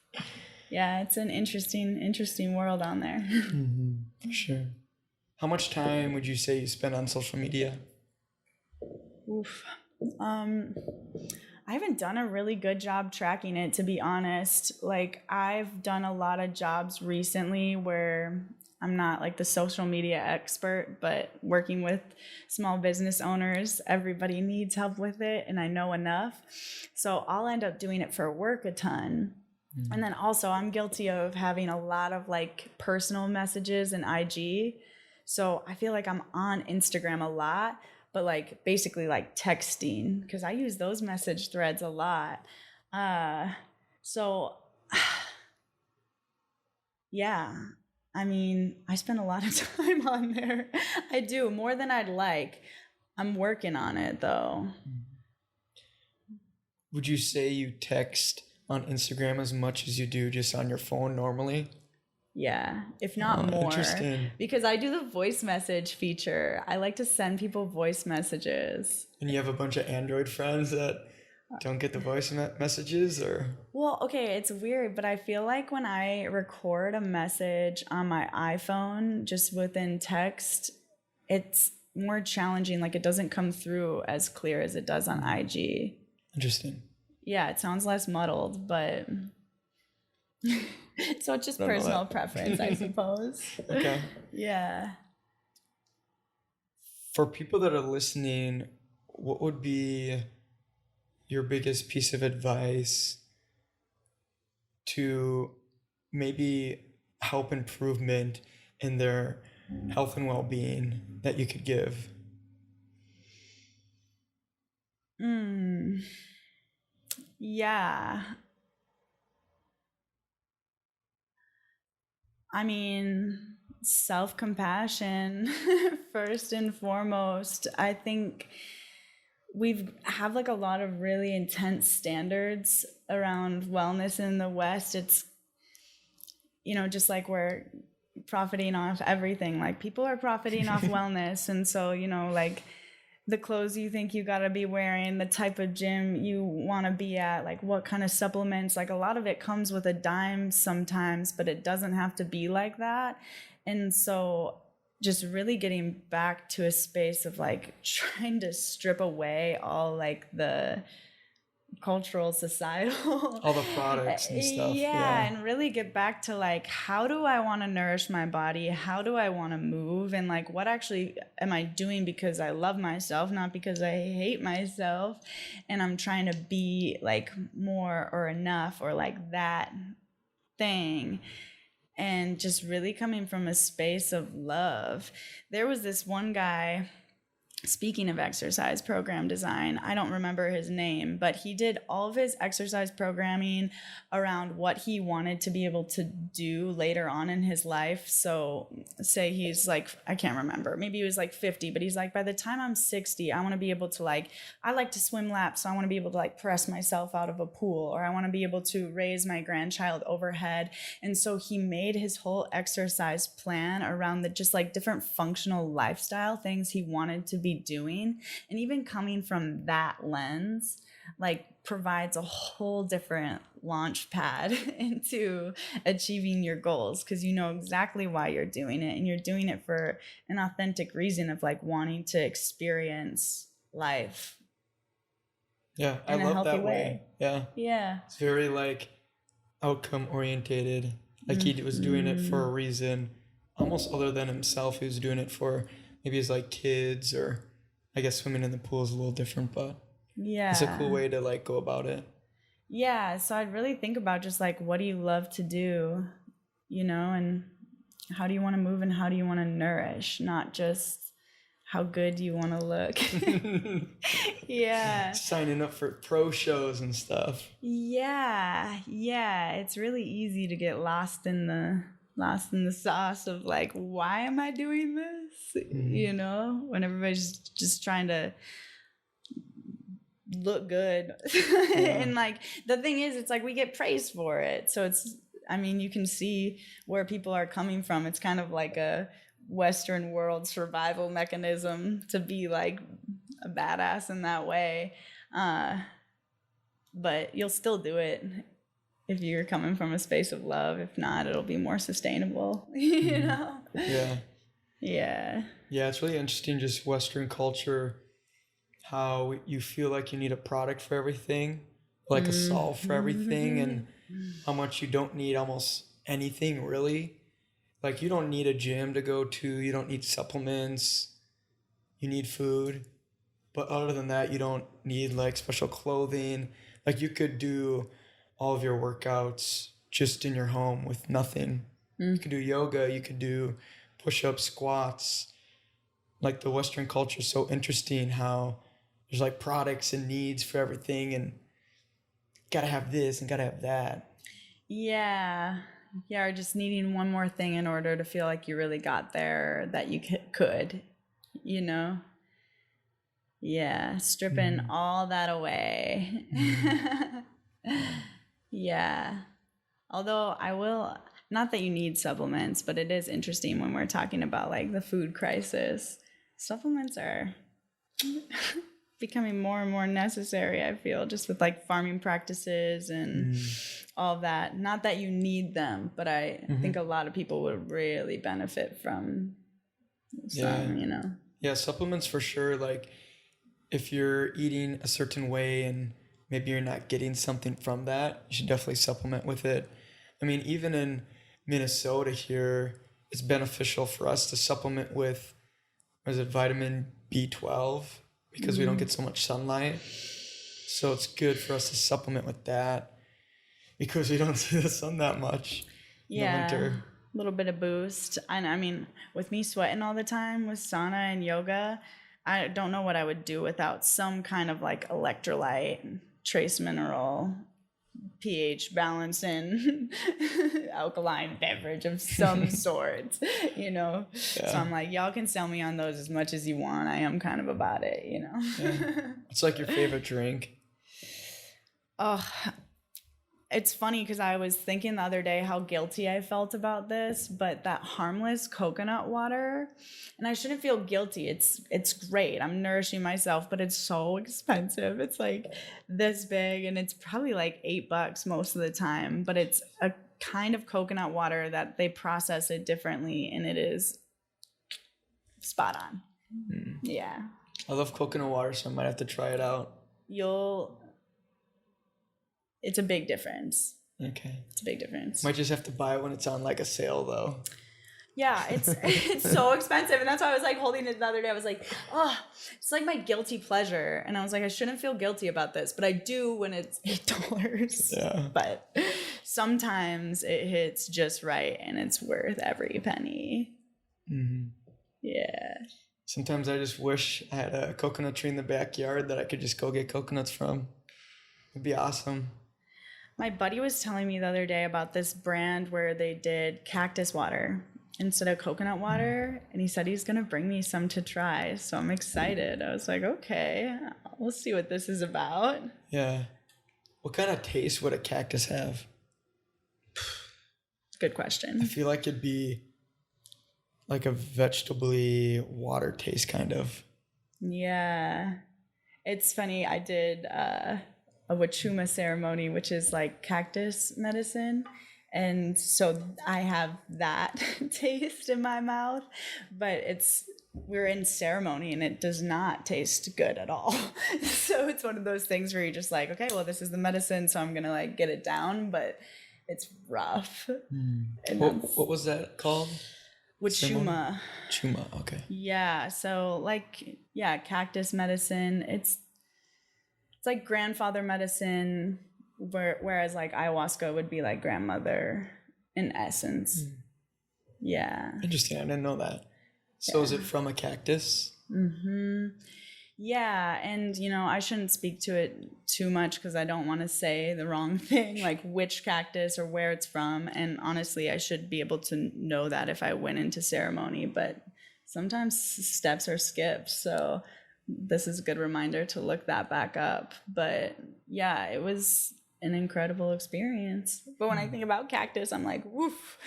Yeah, it's an interesting world on there. For sure. How much time would you say you spend on social media? Oof. I haven't done a really good job tracking it, to be honest. Like, I've done a lot of jobs recently where I'm not like the social media expert, but working with small business owners, everybody needs help with it, and I know enough. So I'll end up doing it for work a ton. And then also I'm guilty of having a lot of like personal messages in IG. So I feel like I'm on Instagram a lot, but like basically like texting, because I use those message threads a lot. So yeah, I mean, I spend a lot of time on there. I do, more than I'd like. I'm working on it though. Would you say you text on Instagram as much as you do just on your phone normally? Yeah, if not more. Interesting. Because I do the voice message feature. I like to send people voice messages. And you have a bunch of Android friends that don't get the voice messages, or? Well, okay, it's weird, but I feel like when I record a message on my iPhone, just within text, it's more challenging. Like, it doesn't come through as clear as it does on IG. Interesting. Yeah, it sounds less muddled, but so it's just personal preference, I suppose. Okay. Yeah. For people that are listening, what would be your biggest piece of advice to maybe help improvement in their health and well-being that you could give? Yeah. I mean, self-compassion first and foremost. I think we have like a lot of really intense standards around wellness in the West. It's, you know, just like we're profiting off everything. Like, people are profiting off wellness. And so, you know, like, the clothes you think you got to be wearing, the type of gym you want to be at, like what kind of supplements. Like a lot of it comes with a dime sometimes, but it doesn't have to be like that. And so just really getting back to a space of like trying to strip away all like the cultural, societal, all the products and stuff. yeah, and really get back to like, how do I want to nourish my body? How do I want to move? And like, what actually am I doing because I love myself, not because I hate myself? And I'm trying to be like more or enough or like that thing. And just really coming from a space of love. There was this one guy, speaking of exercise program design, I don't remember his name, but he did all of his exercise programming around what he wanted to be able to do later on in his life. So say he's like, I can't remember, maybe he was like 50, but he's like, by the time I'm 60, I want to be able to like, I like to swim laps, so I want to be able to like press myself out of a pool, or I want to be able to raise my grandchild overhead. And so he made his whole exercise plan around the just like different functional lifestyle things he wanted to be doing. And even coming from that lens, like provides a whole different launch pad into achieving your goals, because you know exactly why you're doing it, and you're doing it for an authentic reason of like wanting to experience life. Yeah, I love that way. Yeah. Yeah. It's very like outcome orientated. Like he was doing it for a reason, almost other than himself. He was doing it for maybe his like kids, or I guess swimming in the pool is a little different, but yeah, it's a cool way to like go about it. Yeah, so I'd really think about just like, what do you love to do, you know, and how do you want to move, and how do you want to nourish, not just how good do you want to look. Yeah. Signing up for pro shows and stuff. Yeah, it's really easy to get lost in the sauce of like, why am I doing this? You know, when everybody's just trying to look good. And like the thing is, it's like we get praised for it, so it's, I mean, you can see where people are coming from. It's kind of like a Western world survival mechanism to be like a badass in that way, but you'll still do it if you're coming from a space of love. If not, it'll be more sustainable. You know. Yeah, it's really interesting, just Western culture, how you feel like you need a product for everything, like a solve for everything, and how much you don't need almost anything really. Like you don't need a gym to go to, you don't need supplements, you need food. But other than that, you don't need like special clothing. Like you could do all of your workouts just in your home with nothing. You could do yoga, you could do push-ups, squats. Like the Western culture is so interesting, how there's like products and needs for everything, and gotta have this and gotta have that. Yeah, or just needing one more thing in order to feel like you really got there, that you could, you know? Yeah, stripping all that away. Yeah. Although I will, not that you need supplements, but it is interesting when we're talking about like the food crisis. Supplements are becoming more and more necessary, I feel, just with like farming practices and all of that. Not that you need them, but I think a lot of people would really benefit from some, you know. Yeah, supplements for sure. Like if you're eating a certain way and maybe you're not getting something from that, you should definitely supplement with it. I mean, even in Minnesota here, it's beneficial for us to supplement with, what is it, vitamin B12, because we don't get so much sunlight. So it's good for us to supplement with that because we don't see the sun that much in the winter. A little bit of boost. And I mean, with me sweating all the time with sauna and yoga, I don't know what I would do without some kind of like electrolyte, trace mineral, pH balancing, alkaline beverage of some sort, you know? So I'm like, y'all can sell me on those as much as you want. I am kind of about it, you know? What's like your favorite drink? Oh, it's funny because I was thinking the other day how guilty I felt about this, but that harmless coconut water, and I shouldn't feel guilty. It's great. I'm nourishing myself, but it's so expensive. It's like this big, and it's probably like $8 most of the time. But it's a kind of coconut water that they process it differently, and it is spot on. Yeah. I love coconut water, so I might have to try it out. It's a big difference. Okay. It's a big difference. Might just have to buy it when it's on like a sale though. Yeah, it's so expensive. And that's why I was like holding it the other day. I was like, oh, it's like my guilty pleasure. And I was like, I shouldn't feel guilty about this, but I do when it's $8. Yeah. But sometimes it hits just right and it's worth every penny. Mm-hmm. Yeah. Sometimes I just wish I had a coconut tree in the backyard that I could just go get coconuts from. It'd be awesome. My buddy was telling me the other day about this brand where they did cactus water instead of coconut water, and he said he's gonna bring me some to try, so I'm excited. I was like, okay, we'll see what this is about. Yeah. What kind of taste would a cactus have? Good question. I feel like it'd be like a vegetable-y water taste kind of. Yeah. It's funny, I did a wachuma ceremony, which is like cactus medicine. And so I have that taste in my mouth, but we're in ceremony and it does not taste good at all. So it's one of those things where you're just like, okay, well, this is the medicine, so I'm going to like get it down, but it's rough. And what was that called? Wachuma. Chuma, okay. Yeah. So like, yeah, cactus medicine, it's like grandfather medicine, whereas like ayahuasca would be like grandmother in essence. Yeah. Interesting. I didn't know that. So is it from a cactus? Mm-hmm. Yeah. And, I shouldn't speak to it too much because I don't want to say the wrong thing, like which cactus or where it's from. And honestly, I should be able to know that if I went into ceremony, but sometimes steps are skipped. So this is a good reminder to look that back up. But yeah, it was an incredible experience. But when I think about cactus, I'm like, woof.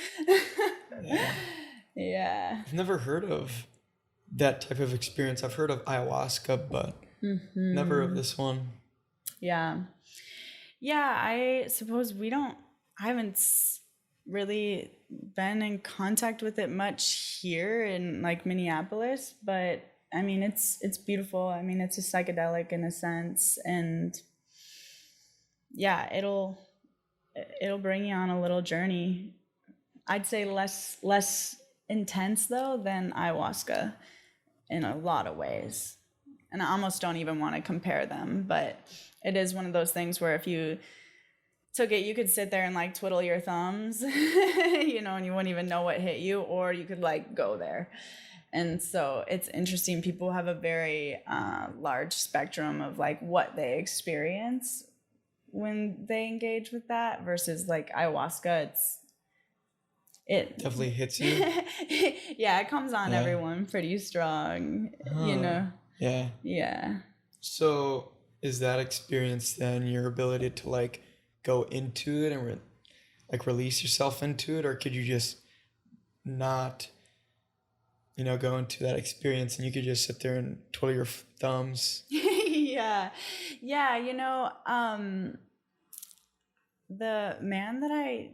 Yeah. I've never heard of that type of experience. I've heard of ayahuasca, but never of this one. Yeah. Yeah, I suppose I haven't really been in contact with it much here in like Minneapolis, but I mean, it's beautiful. I mean, it's a psychedelic in a sense, and yeah, it'll bring you on a little journey. I'd say less intense though than ayahuasca in a lot of ways. And I almost don't even want to compare them, but it is one of those things where if you took it, you could sit there and like twiddle your thumbs, and you wouldn't even know what hit you, or you could like go there. And so it's interesting. People have a very large spectrum of like what they experience when they engage with that versus like ayahuasca. It definitely hits you. Yeah, it comes on everyone pretty strong, Yeah. Yeah. So is that experience then your ability to like go into it and release yourself into it, or could you just not go into that experience and you could just sit there and twiddle your thumbs? Yeah. The man that I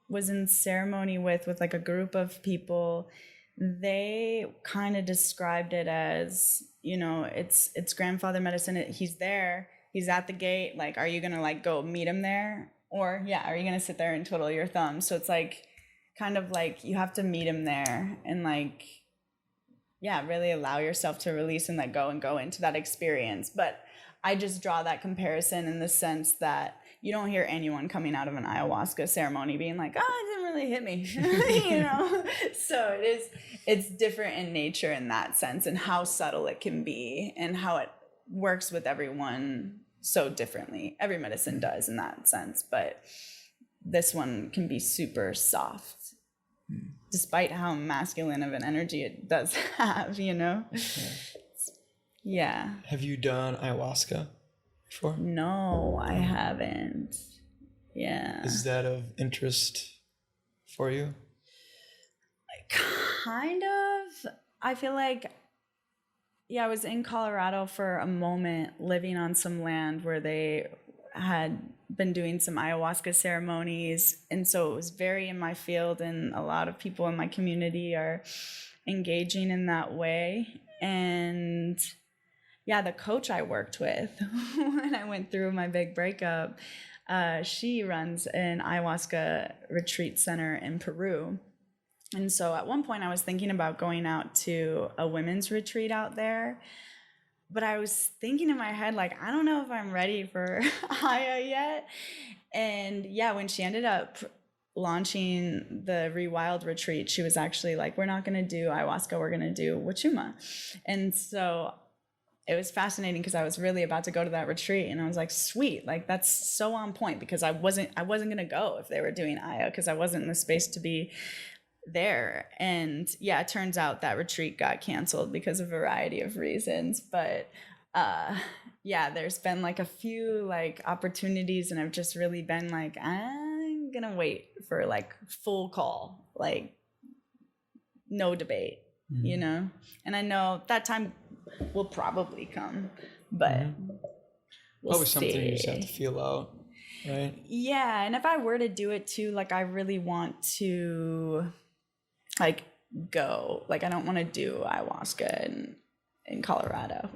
was in ceremony with like a group of people, they kind of described it as, it's grandfather medicine. He's there, he's at the gate. Like, are you going to like go meet him there? Or are you going to sit there and twiddle your thumbs? So it's like, kind of like you have to meet him there and like, really allow yourself to release and let go and go into that experience. But I just draw that comparison in the sense that you don't hear anyone coming out of an ayahuasca ceremony being like, oh, it didn't really hit me, So it's different in nature in that sense, and how subtle it can be and how it works with everyone so differently. Every medicine does in that sense, but this one can be super soft, despite how masculine of an energy it does have, Yeah. Have you done ayahuasca before? No, I haven't. Yeah. Is that of interest for you? Kind of. I feel like, yeah, I was in Colorado for a moment living on some land where they had been doing some ayahuasca ceremonies. And so it was very in my field, and a lot of people in my community are engaging in that way. And yeah, the coach I worked with when I went through my big breakup, she runs an ayahuasca retreat center in Peru. And so at one point I was thinking about going out to a women's retreat out there. But I was thinking in my head, like, I don't know if I'm ready for Aya yet. And yeah, when she ended up launching the Rewild retreat, she was actually like, we're not going to do ayahuasca, we're going to do Wachuma. And so it was fascinating because I was really about to go to that retreat, and I was like, sweet, like that's so on point, because I wasn't going to go if they were doing Aya, because I wasn't in the space to be there. And yeah, it turns out that retreat got canceled because of a variety of reasons. But yeah, there's been like a few like opportunities, and I've just really been like, I'm gonna wait for like full call, like no debate, you know. And I know that time will probably come, but we'll Probably see. something you just have to feel out, right? Yeah, and if I were to do it too, like I really want to like go, like I don't want to do ayahuasca in Colorado.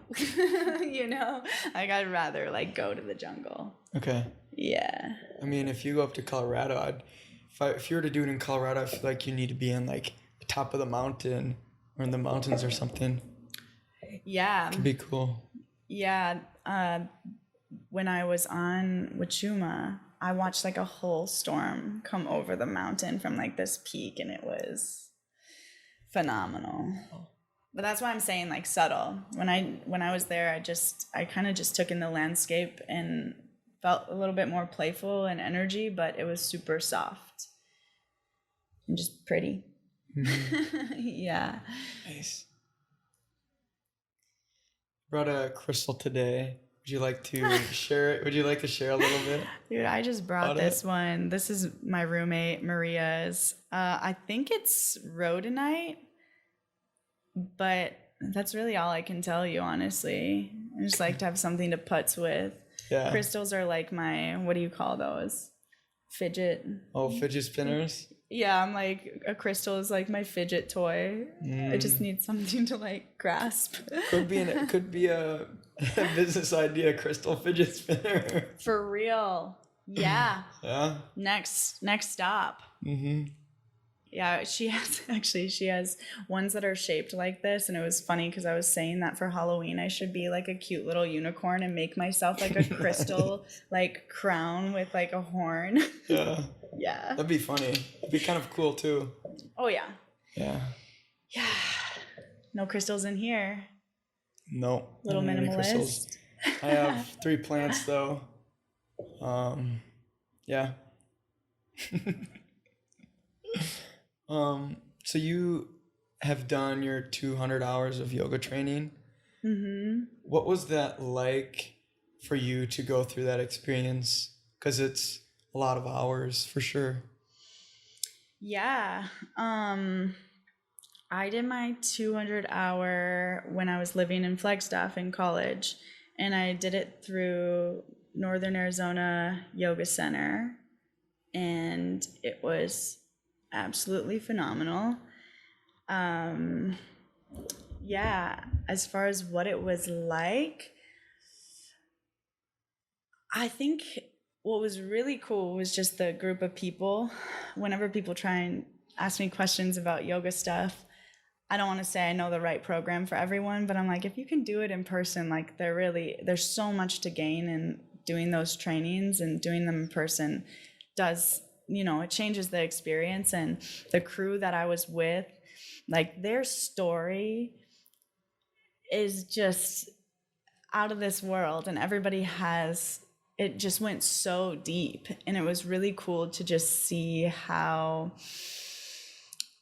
You know, like I'd rather like go to the jungle. Okay. Yeah. I mean, if you go up to Colorado, if you were to do it in Colorado, I feel like you need to be in like the top of the mountain or in the mountains or something. Yeah. It'd be cool. Yeah. When I was on Wachuma, I watched like a whole storm come over the mountain from like this peak, and it was phenomenal. But that's why I'm saying like subtle. When I was there, I kind of just took in the landscape and felt a little bit more playful and energy, but it was super soft and just pretty. Yeah. Nice. Brought a crystal today. Would you like to share it? Would you like to share a little bit? Dude, I just brought About this it? one. This is my roommate Maria's. I think it's rhodonite, but that's really all I can tell you, honestly. I just like to have something to putz with. Yeah. Crystals are like my, what do you call those? Fidget. Oh, fidget spinners? Yeah, I'm like, a crystal is like my fidget toy. I just need something to like grasp. Could be a business idea, crystal fidget spinner. For real. Yeah. Yeah. Next stop. Yeah, she has ones that are shaped like this, and it was funny because I was saying that for Halloween I should be like a cute little unicorn and make myself like a crystal like crown with like a horn. Yeah. Yeah. That'd be funny. It'd be kind of cool too. Oh yeah. Yeah. Yeah. No crystals in here. No. Little not many minimalist. crystals. I have 3 plants though. Yeah. So you have done your 200 hours of yoga training. What was that like for you to go through that experience? Because it's a lot of hours for sure. Yeah. I did my 200 hour when I was living in Flagstaff in college, and I did it through Northern Arizona Yoga Center, and it was absolutely phenomenal. Yeah, as far as what it was like, I think what was really cool was just the group of people. Whenever people try and ask me questions about yoga stuff, I don't want to say I know the right program for everyone, but I'm like, if you can do it in person, like there's so much to gain in doing those trainings, and doing them in person does, it changes the experience. And the crew that I was with, like their story is just out of this world, and it just went so deep, and it was really cool to just see how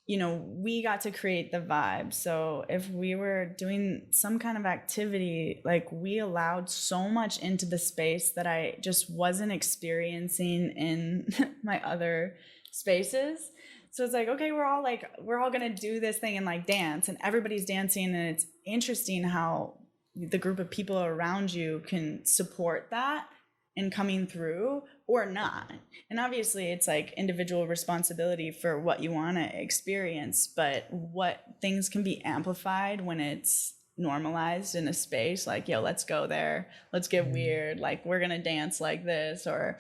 we got to create the vibe. So if we were doing some kind of activity, like we allowed so much into the space that I just wasn't experiencing in my other spaces. So it's like, okay, we're all gonna do this thing and like dance, and everybody's dancing, and it's interesting how the group of people around you can support that and coming through or not. And obviously it's like individual responsibility for what you want to experience, but what things can be amplified when it's normalized in a space like, yo, let's go there, let's get weird, like we're gonna dance like this or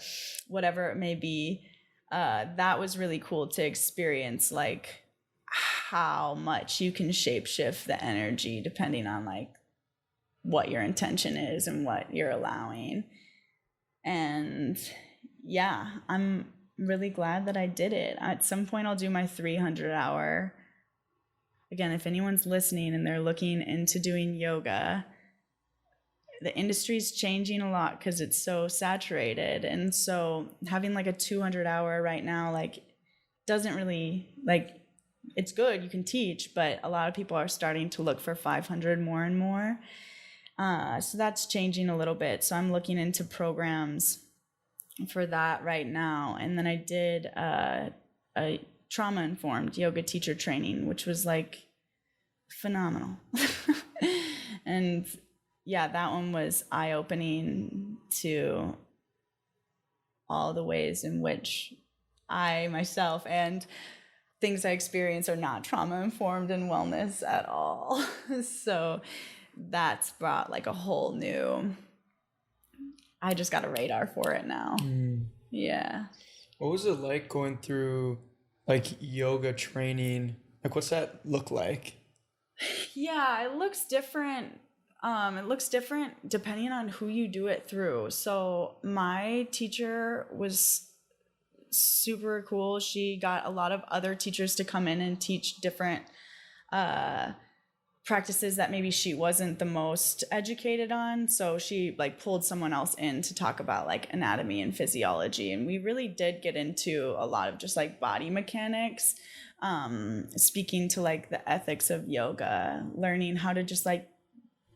whatever it may be. That was really cool to experience, like how much you can shapeshift the energy depending on like what your intention is and what you're allowing. And yeah, I'm really glad that I did it. At some point I'll do my 300-hour. Again, if anyone's listening and they're looking into doing yoga, the industry's changing a lot because it's so saturated. And so having like a 200-hour right now, like doesn't really, like, it's good, you can teach, but a lot of people are starting to look for 500 more and more. So that's changing a little bit. So I'm looking into programs for that right now. And then I did a trauma-informed yoga teacher training, which was like phenomenal. And yeah, that one was eye-opening to all the ways in which I myself and things I experience are not trauma-informed in wellness at all. So that's brought like a whole new, I just got a radar for it now. Yeah. What was it like going through like yoga training? Like, what's that look like? Yeah, it looks different. It looks different depending on who you do it through. So my teacher was super cool. She got a lot of other teachers to come in and teach different practices that maybe she wasn't the most educated on. So she like pulled someone else in to talk about like anatomy and physiology. And we really did get into a lot of just like body mechanics, speaking to like the ethics of yoga, learning how to just like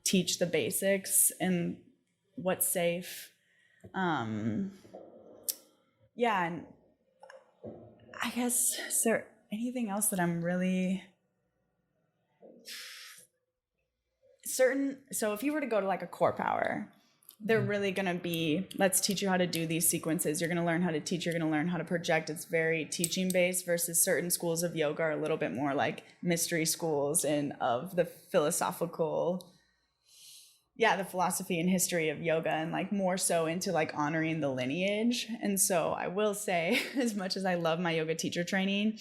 teach the basics and what's safe. Yeah, and I guess, is there anything else that I'm really certain? So if you were to go to like a core power, they're really going to be, let's teach you how to do these sequences. You're going to learn how to teach. You're going to learn how to project. It's very teaching based, versus certain schools of yoga are a little bit more like mystery schools and of the philosophical, the philosophy and history of yoga, and like more so into like honoring the lineage. And so I will say, as much as I love my yoga teacher training,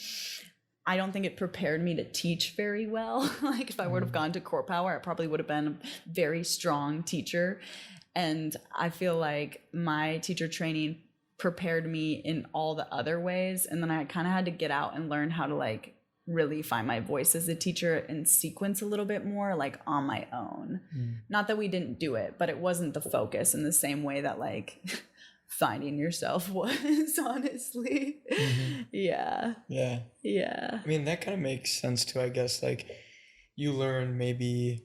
I don't think it prepared me to teach very well. Like if I would have gone to core power, I probably would have been a very strong teacher. And I feel like my teacher training prepared me in all the other ways. And then I kind of had to get out and learn how to like really find my voice as a teacher and sequence a little bit more like on my own. Not that we didn't do it, but it wasn't the focus in the same way that like finding yourself was, honestly. Yeah. I mean, that kind of makes sense too, I guess. Like you learn maybe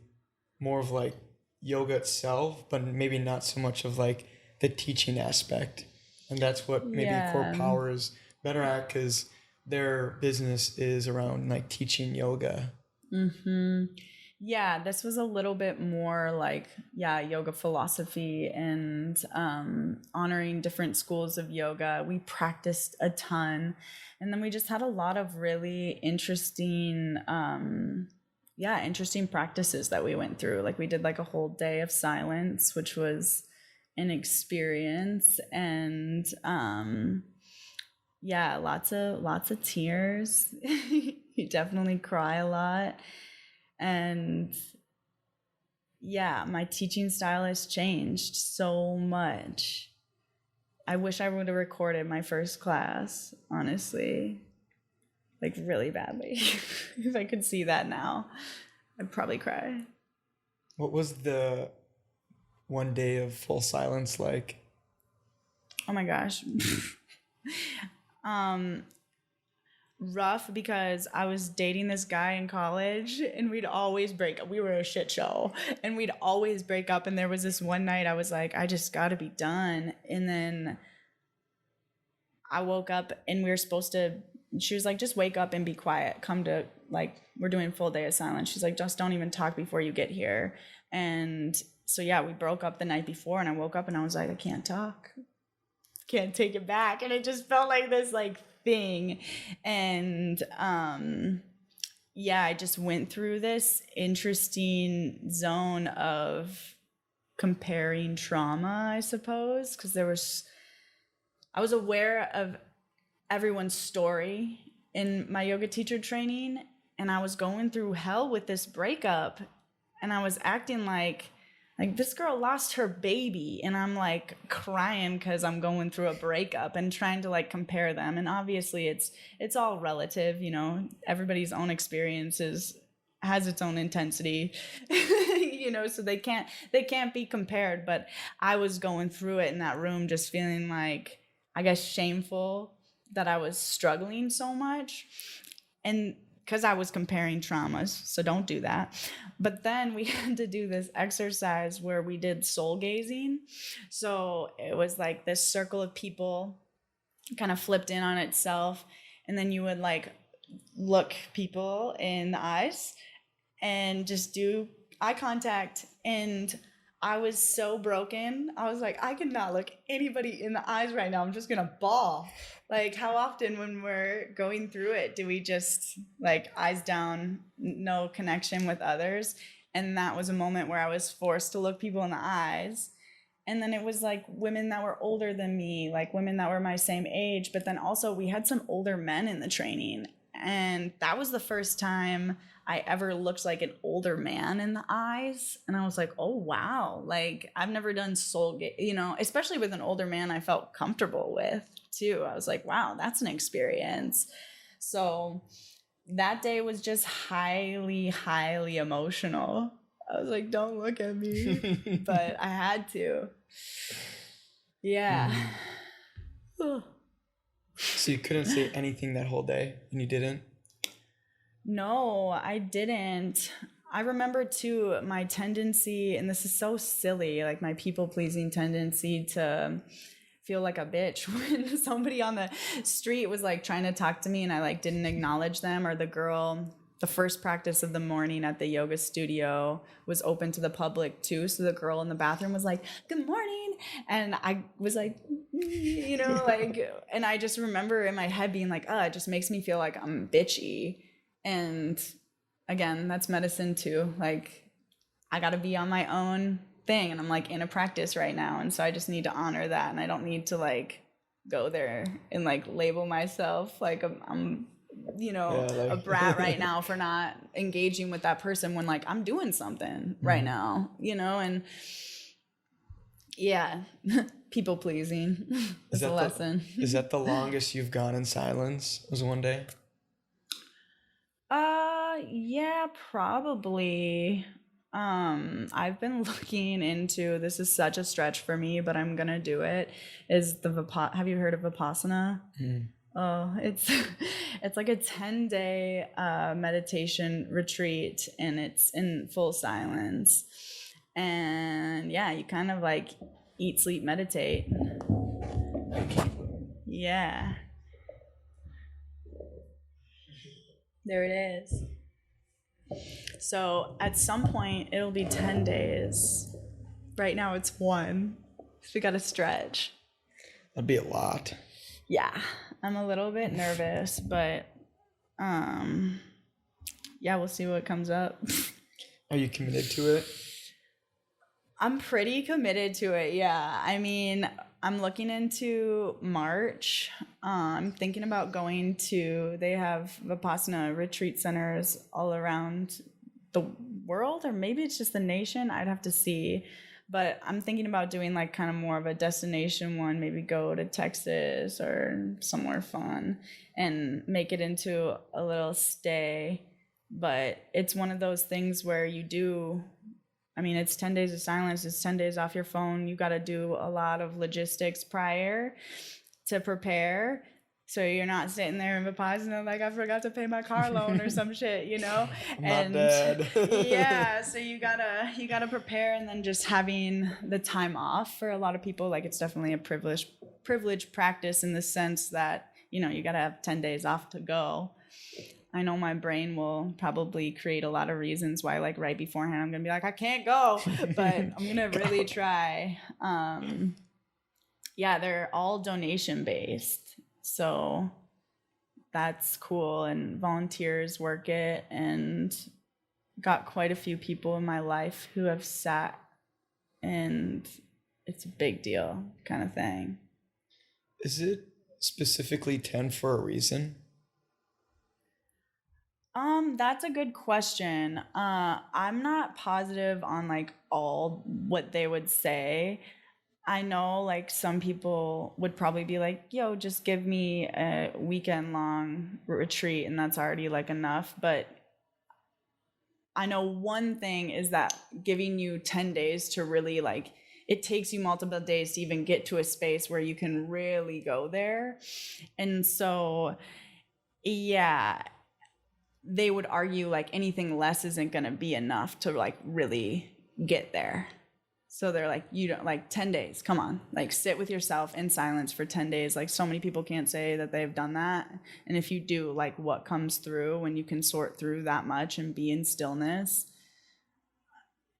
more of like yoga itself, but maybe not so much of like the teaching aspect. And that's what maybe core power is better at, because their business is around like teaching yoga. Yeah, this was a little bit more like, yoga philosophy and honoring different schools of yoga. We practiced a ton. And then we just had a lot of really interesting, interesting practices that we went through. Like we did like a whole day of silence, which was an experience. And lots of tears. You definitely cry a lot. And my teaching style has changed so much. I wish I would have recorded my first class, honestly, like really badly. If I could see that now, I'd probably cry. What was the one day of full silence like? Oh my gosh. rough because I was dating this guy in college and we'd always break up. We were a shit show and we'd always break up. And there was this one night I was like, I just got to be done. And then I woke up and we were supposed to, she was like, just wake up and be quiet. Come to, like, we're doing full day of silence. She's like, just don't even talk before you get here. And so, yeah, we broke up the night before and I woke up and I was like, I can't talk. Can't take it back. And it just felt like this like thing. And yeah, I just went through this interesting zone of comparing trauma, I suppose, because I was aware of everyone's story in my yoga teacher training, and I was going through hell with this breakup, and I was acting like this girl lost her baby, and I'm like crying because I'm going through a breakup and trying to like compare them. And obviously it's all relative, you know, everybody's own experiences has its own intensity, you know, so they can't be compared. But I was going through it in that room, just feeling like, I guess, shameful that I was struggling so much. And because I was comparing traumas, so don't do that. But then we had to do this exercise where we did soul gazing. So it was like this circle of people kind of flipped in on itself. And then you would like look people in the eyes and just do eye contact. And I was so broken. I was like, I cannot look anybody in the eyes right now. I'm just gonna bawl. Like, how often when we're going through it do we just like eyes down, no connection with others? And that was a moment where I was forced to look people in the eyes. And then it was like women that were older than me, like women that were my same age. But then also we had some older men in the training. And that was the first time I ever looked like an older man in the eyes. And I was like, oh, wow. Like, I've never done you know, especially with an older man I felt comfortable with too. I was like, wow, that's an experience. So that day was just highly, highly emotional. I was like, don't look at me. But I had to. Yeah. So you couldn't say anything that whole day, and you didn't? No, I didn't. I remember too, my tendency, and this is so silly, like my people-pleasing tendency to feel like a bitch when somebody on the street was like trying to talk to me and I like didn't acknowledge them, or the first practice of the morning at the yoga studio was open to the public too. So the girl in the bathroom was like, good morning. And I was like, you know, like, and I just remember in my head being like, it just makes me feel like I'm bitchy. And again, that's medicine too. Like, I got to be on my own thing, and I'm like in a practice right now. And so I just need to honor that. And I don't need to like go there and like label myself like I'm you know, a brat right now for not engaging with that person when like I'm doing something right now, you know. And yeah, people pleasing is a lesson. Is that the longest you've gone in silence? Was one day? Yeah, probably. I've been looking into, this is such a stretch for me, but I'm gonna do it, is have you heard of Vipassana? Oh, it's like a 10-day meditation retreat, and it's in full silence. And yeah, you kind of like eat, sleep, meditate. Yeah. There it is. So at some point it'll be 10 days. Right now it's 1. So we gotta stretch. That'd be a lot. Yeah, I'm a little bit nervous, but yeah, we'll see what comes up. Are you committed to it? I'm pretty committed to it, yeah. I mean, I'm looking into March. I'm thinking about going to, they have Vipassana retreat centers all around the world, or maybe it's just the nation. I'd have to see. But I'm thinking about doing like kind of more of a destination one, maybe go to Texas or somewhere fun and make it into a little stay. But it's one of those things where you do, I mean, it's 10 days of silence, it's 10 days off your phone. You got to do a lot of logistics prior to prepare. So you're not sitting there in Vipassana like, I forgot to pay my car loan or some shit, you know? I'm And not dead. yeah, so you gotta prepare, and then just having the time off for a lot of people, like it's definitely a privileged practice in the sense that, you know, you gotta have 10 days off to go. I know my brain will probably create a lot of reasons why, like right beforehand, I'm gonna be like, I can't go, but I'm gonna really try. Yeah, they're all donation based. So that's cool. And volunteers work it, and got quite a few people in my life who have sat, and it's a big deal kind of thing. Is it specifically 10 for a reason? That's a good question. I'm not positive on like all what they would say. I know like some people would probably be like, yo, just give me a weekend long retreat and that's already like enough. But I know one thing is that giving you 10 days to really like, it takes you multiple days to even get to a space where you can really go there. And so, yeah, they would argue like anything less isn't going to be enough to like really get there. So they're like, you don't like 10 days, come on, like sit with yourself in silence for 10 days. Like so many people can't say that they've done that. And if you do, like what comes through when you can sort through that much and be in stillness,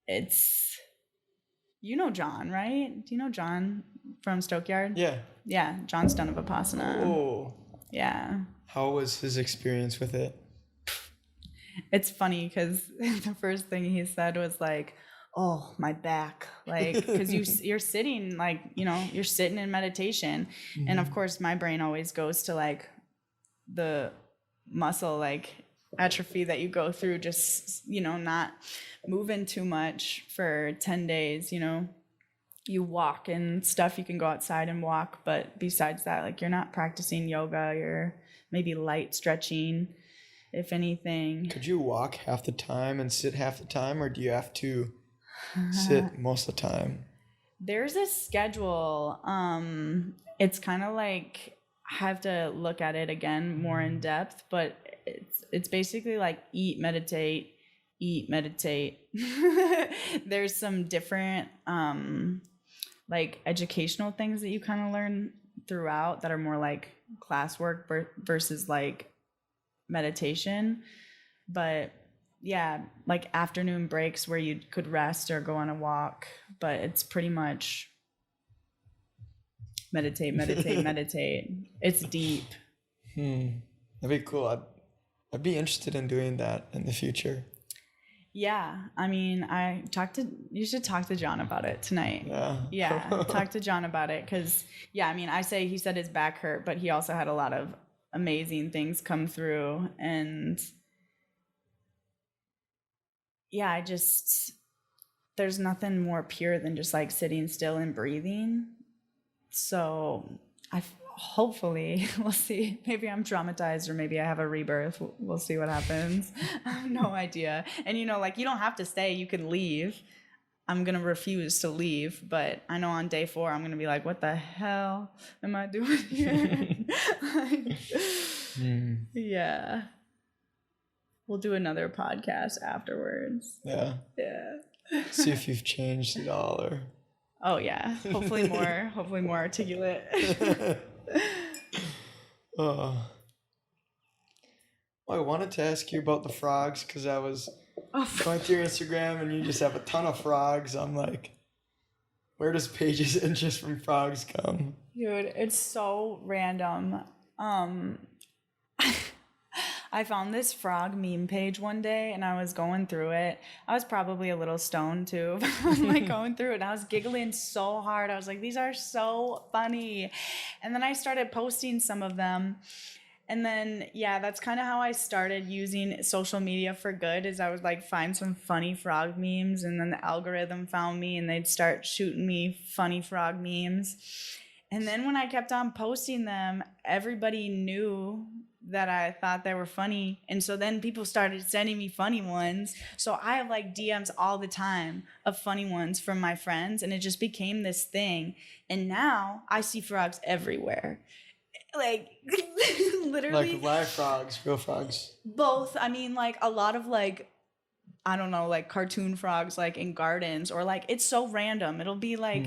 it's, you know, John, right? Do you know John from Stokeyard? Yeah. Yeah. John's done a Vipassana. Oh. Yeah. How was his experience with it? It's funny because the first thing he said was like, oh, my back, like, because you're sitting, like, you know, you're sitting in meditation. Mm-hmm. And of course my brain always goes to like the muscle like atrophy that you go through, just, you know, not moving too much for 10 days, you know. You walk and stuff, you can go outside and walk, but besides that, like, you're not practicing yoga, you're maybe light stretching, if anything. Could you walk half the time and sit half the time, or do you have to sit most of the time? There's a schedule. It's kind of like, I have to look at it again more in depth, but it's basically like eat, meditate. There's some different like educational things that you kind of learn throughout that are more like classwork versus like meditation. But yeah, like afternoon breaks where you could rest or go on a walk, but it's pretty much meditate. It's deep. That'd be cool. I'd be interested in doing that in the future. Yeah, I mean, you should talk to John about it tonight. Yeah, talk to John about it, because yeah, I mean, he said his back hurt, but he also had a lot of amazing things come through. And yeah, there's nothing more pure than just like sitting still and breathing. So hopefully, we'll see. Maybe I'm traumatized, or maybe I have a rebirth. We'll see what happens. I have no idea. And you know, like, you don't have to stay, you can leave. I'm going to refuse to leave, but I know on day 4, I'm going to be like, what the hell am I doing here? Yeah. We'll do another podcast afterwards. Yeah. See if you've changed at all, or... Oh yeah. Hopefully more articulate. Well, I wanted to ask you about the frogs, because I was going through your Instagram and you just have a ton of frogs. I'm like, where does Paige's interest from frogs come? Dude, it's so random. I found this frog meme page one day and I was going through it. I was probably a little stoned too. I was like going through it and I was giggling so hard. I was like, these are so funny. And then I started posting some of them. And then, yeah, that's kind of how I started using social media for good, is I would like find some funny frog memes, and then the algorithm found me and they'd start shooting me funny frog memes. And then when I kept on posting them, everybody knew that I thought they were funny. And so then people started sending me funny ones. So I have like DMs all the time of funny ones from my friends, and it just became this thing. And now I see frogs everywhere. like literally Like live frogs, real frogs. both. I mean, like a lot of like, I don't know, like cartoon frogs like in gardens, or like it's so random. It'll be like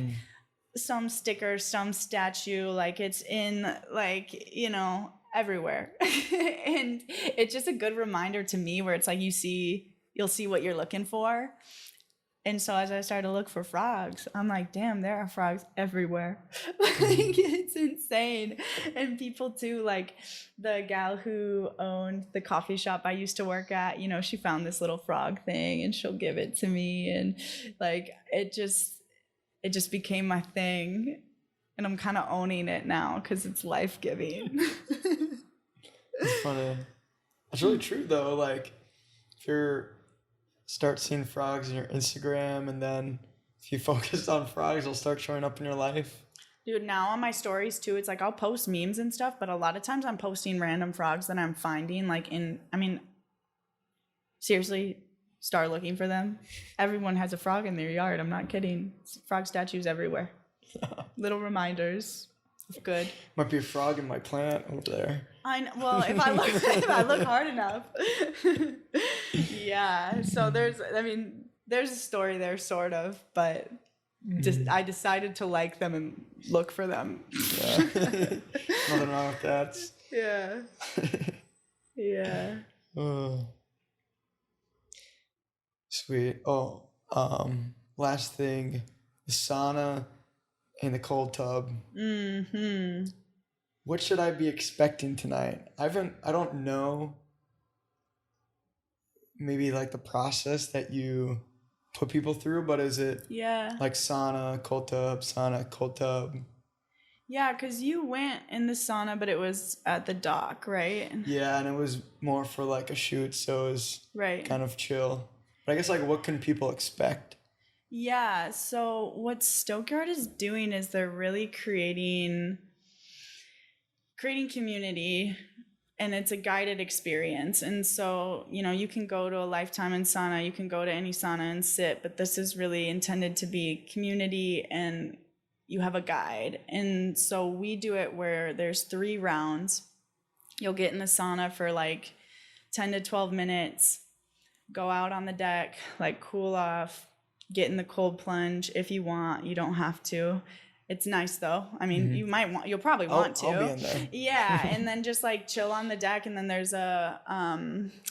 some sticker, some statue, like it's in like, everywhere. And it's just a good reminder to me where it's like you'll see what you're looking for. And so as I started to look for frogs, I'm like, damn, there are frogs everywhere. Like, it's insane. And people too, like the gal who owned the coffee shop I used to work at, she found this little frog thing and she'll give it to me. And like, it just became my thing. And I'm kind of owning it now because it's life-giving. It's funny. It's really true though. Like if you're start seeing frogs in your Instagram, and then if you focus on frogs, they'll start showing up in your life. Dude, now on my stories too, it's like I'll post memes and stuff, but a lot of times I'm posting random frogs that I'm finding seriously, start looking for them. Everyone has a frog in their yard. I'm not kidding. Frog statues everywhere. Little reminders of good. Might be a frog in my plant over there. Well, if I look hard enough. Yeah. So there's a story there sort of, but just I decided to like them and look for them. Yeah. Nothing wrong with that. Yeah. Yeah. Sweet. Oh, last thing, the sauna and the cold tub. What should I be expecting tonight? I don't know. Maybe like the process that you put people through, but is it like sauna, cold tub? Yeah, because you went in the sauna, but it was at the dock, right? Yeah, and it was more for like a shoot, so it was kind of chill. But I guess like what can people expect? Yeah, so what Stockyard is doing is they're really creating community, and it's a guided experience. And so, you can go to a Lifetime in sauna, you can go to any sauna and sit, but this is really intended to be community and you have a guide. And so we do it where there's 3 rounds. You'll get in the sauna for like 10 to 12 minutes, go out on the deck, like cool off, get in the cold plunge if you want. You don't have to. It's nice though. I mean, you'll probably want to. I'll be in there. Yeah, and then just like chill on the deck, and then there's a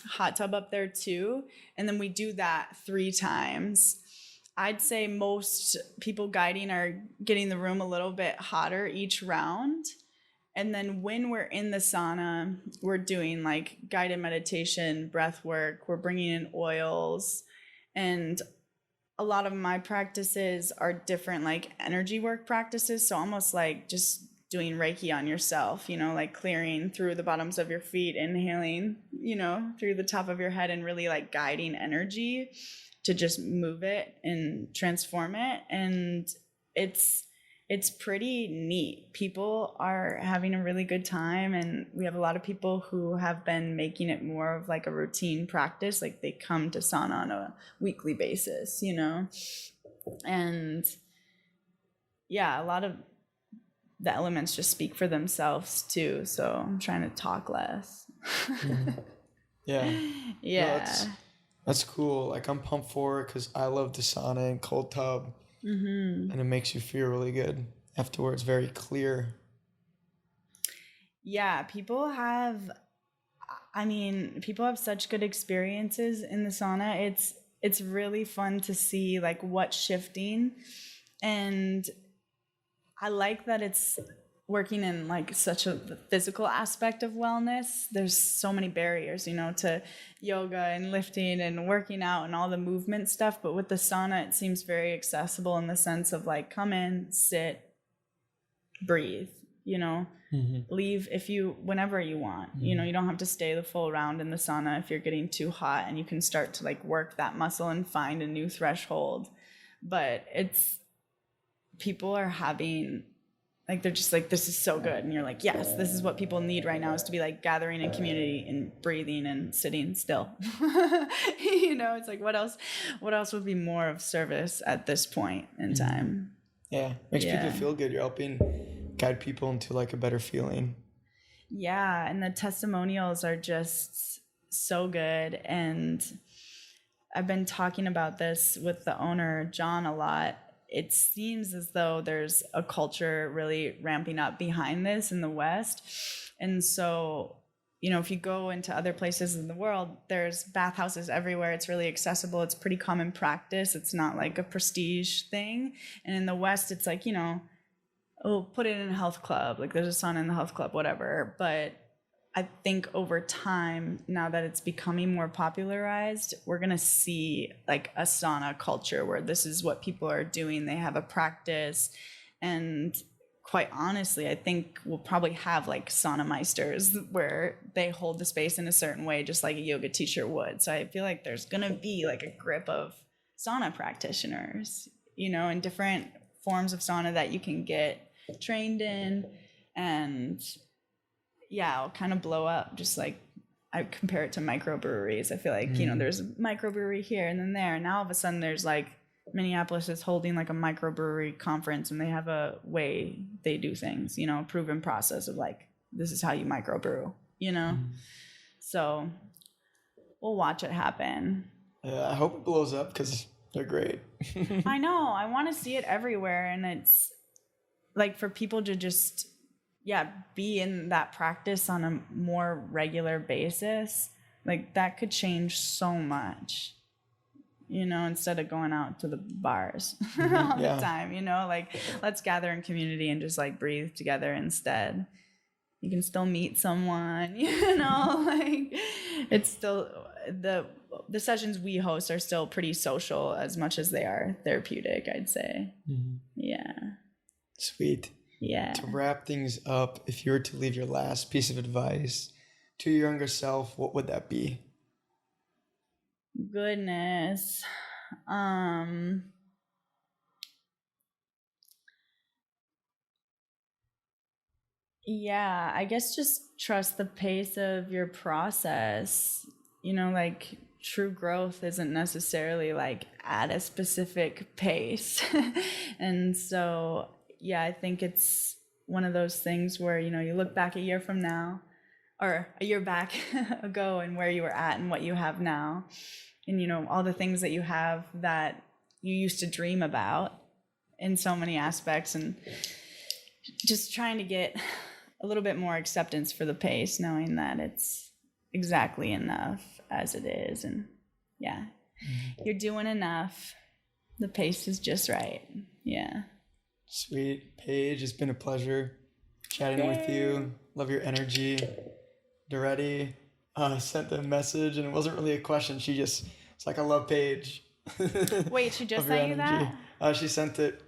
hot tub up there too. And then we do that 3 times. I'd say most people guiding are getting the room a little bit hotter each round. And then when we're in the sauna, we're doing like guided meditation, breath work. We're bringing in oils, and a lot of my practices are different, like energy work practices. So almost like just doing Reiki on yourself, like clearing through the bottoms of your feet, inhaling, through the top of your head, and really like guiding energy to just move it and transform it. And it's pretty neat. People are having a really good time, and we have a lot of people who have been making it more of like a routine practice. Like they come to sauna on a weekly basis, and yeah, a lot of the elements just speak for themselves too. So I'm trying to talk less. Yeah. Yeah. No, that's cool. Like I'm pumped for it because I love the sauna and cold tub. And it makes you feel really good afterwards, very clear. Yeah, people have such good experiences in the sauna. It's really fun to see like what's shifting, and I like that it's working in like such a physical aspect of wellness. There's so many barriers, to yoga and lifting and working out and all the movement stuff. But with the sauna, it seems very accessible in the sense of like, come in, sit, breathe, leave whenever you want. You don't have to stay the full round in the sauna if you're getting too hot, and you can start to like work that muscle and find a new threshold. But people are having, like, they're just like, this is so good. And you're like, yes, this is what people need right now, is to be like gathering in community and breathing and sitting still. It's like, what else would be more of service at this point in time? Yeah. Makes people feel good. You're helping guide people into like a better feeling. Yeah, and the testimonials are just so good. And I've been talking about this with the owner, John, a lot. It seems as though there's a culture really ramping up behind this in the West. And so, if you go into other places in the world, there's bathhouses everywhere. It's really accessible. It's pretty common practice. It's not like a prestige thing. And in the West, it's like, oh, put it in a health club. Like there's a sauna in the health club, whatever. But I think over time, now that it's becoming more popularized, we're going to see like a sauna culture where this is what people are doing. They have a practice. And quite honestly, I think we'll probably have like sauna meisters where they hold the space in a certain way, just like a yoga teacher would. So I feel like there's going to be like a grip of sauna practitioners, in different forms of sauna that you can get trained in. And yeah, it'll kind of blow up. Just like I compare it to microbreweries. I feel like, there's a microbrewery here and then there. And now all of a sudden there's like Minneapolis is holding like a microbrewery conference and they have a way they do things, a proven process of like, this is how you microbrew, So we'll watch it happen. Yeah, I hope it blows up because they're great. I know. I want to see it everywhere. And it's like for people to just, be in that practice on a more regular basis, like that could change so much. Instead of going out to the bars all the time, like let's gather in community and just like breathe together instead. You can still meet someone, like it's still the sessions we host are still pretty social as much as they are therapeutic, I'd say. Mm-hmm. Yeah. Sweet. Yeah. To wrap things up, if you were to leave your last piece of advice to your younger self, what would that be? Goodness. Yeah, I guess just trust the pace of your process. Like true growth isn't necessarily like at a specific pace. And so, I think it's one of those things where, you look back a year from now or a year back ago and where you were at and what you have now. And, all the things that you have that you used to dream about in so many aspects, and just trying to get a little bit more acceptance for the pace, knowing that it's exactly enough as it is. And you're doing enough. The pace is just right. Yeah. Sweet. Paige, it's been a pleasure chatting with you. Love your energy. Doretti sent a message, and it wasn't really a question. She just was like, I love Paige. Wait, she just sent you that? She sent it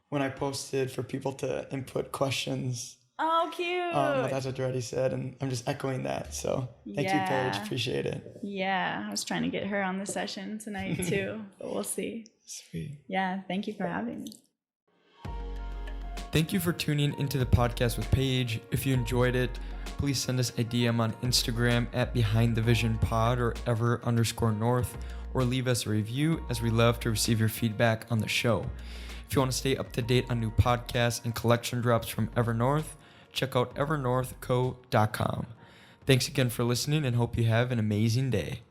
when I posted for people to input questions. Oh, cute. But that's what Doretti said, and I'm just echoing that. So thank you, Paige. Appreciate it. Yeah, I was trying to get her on the session tonight too, but we'll see. Sweet. Yeah, thank you for having me. Thank you for tuning into the podcast with Paige. If you enjoyed it, please send us a DM on Instagram at BehindTheVisionPod or ever_north, or leave us a review, as we love to receive your feedback on the show. If you want to stay up to date on new podcasts and collection drops from Evernorth, check out evernorthco.com. Thanks again for listening and hope you have an amazing day.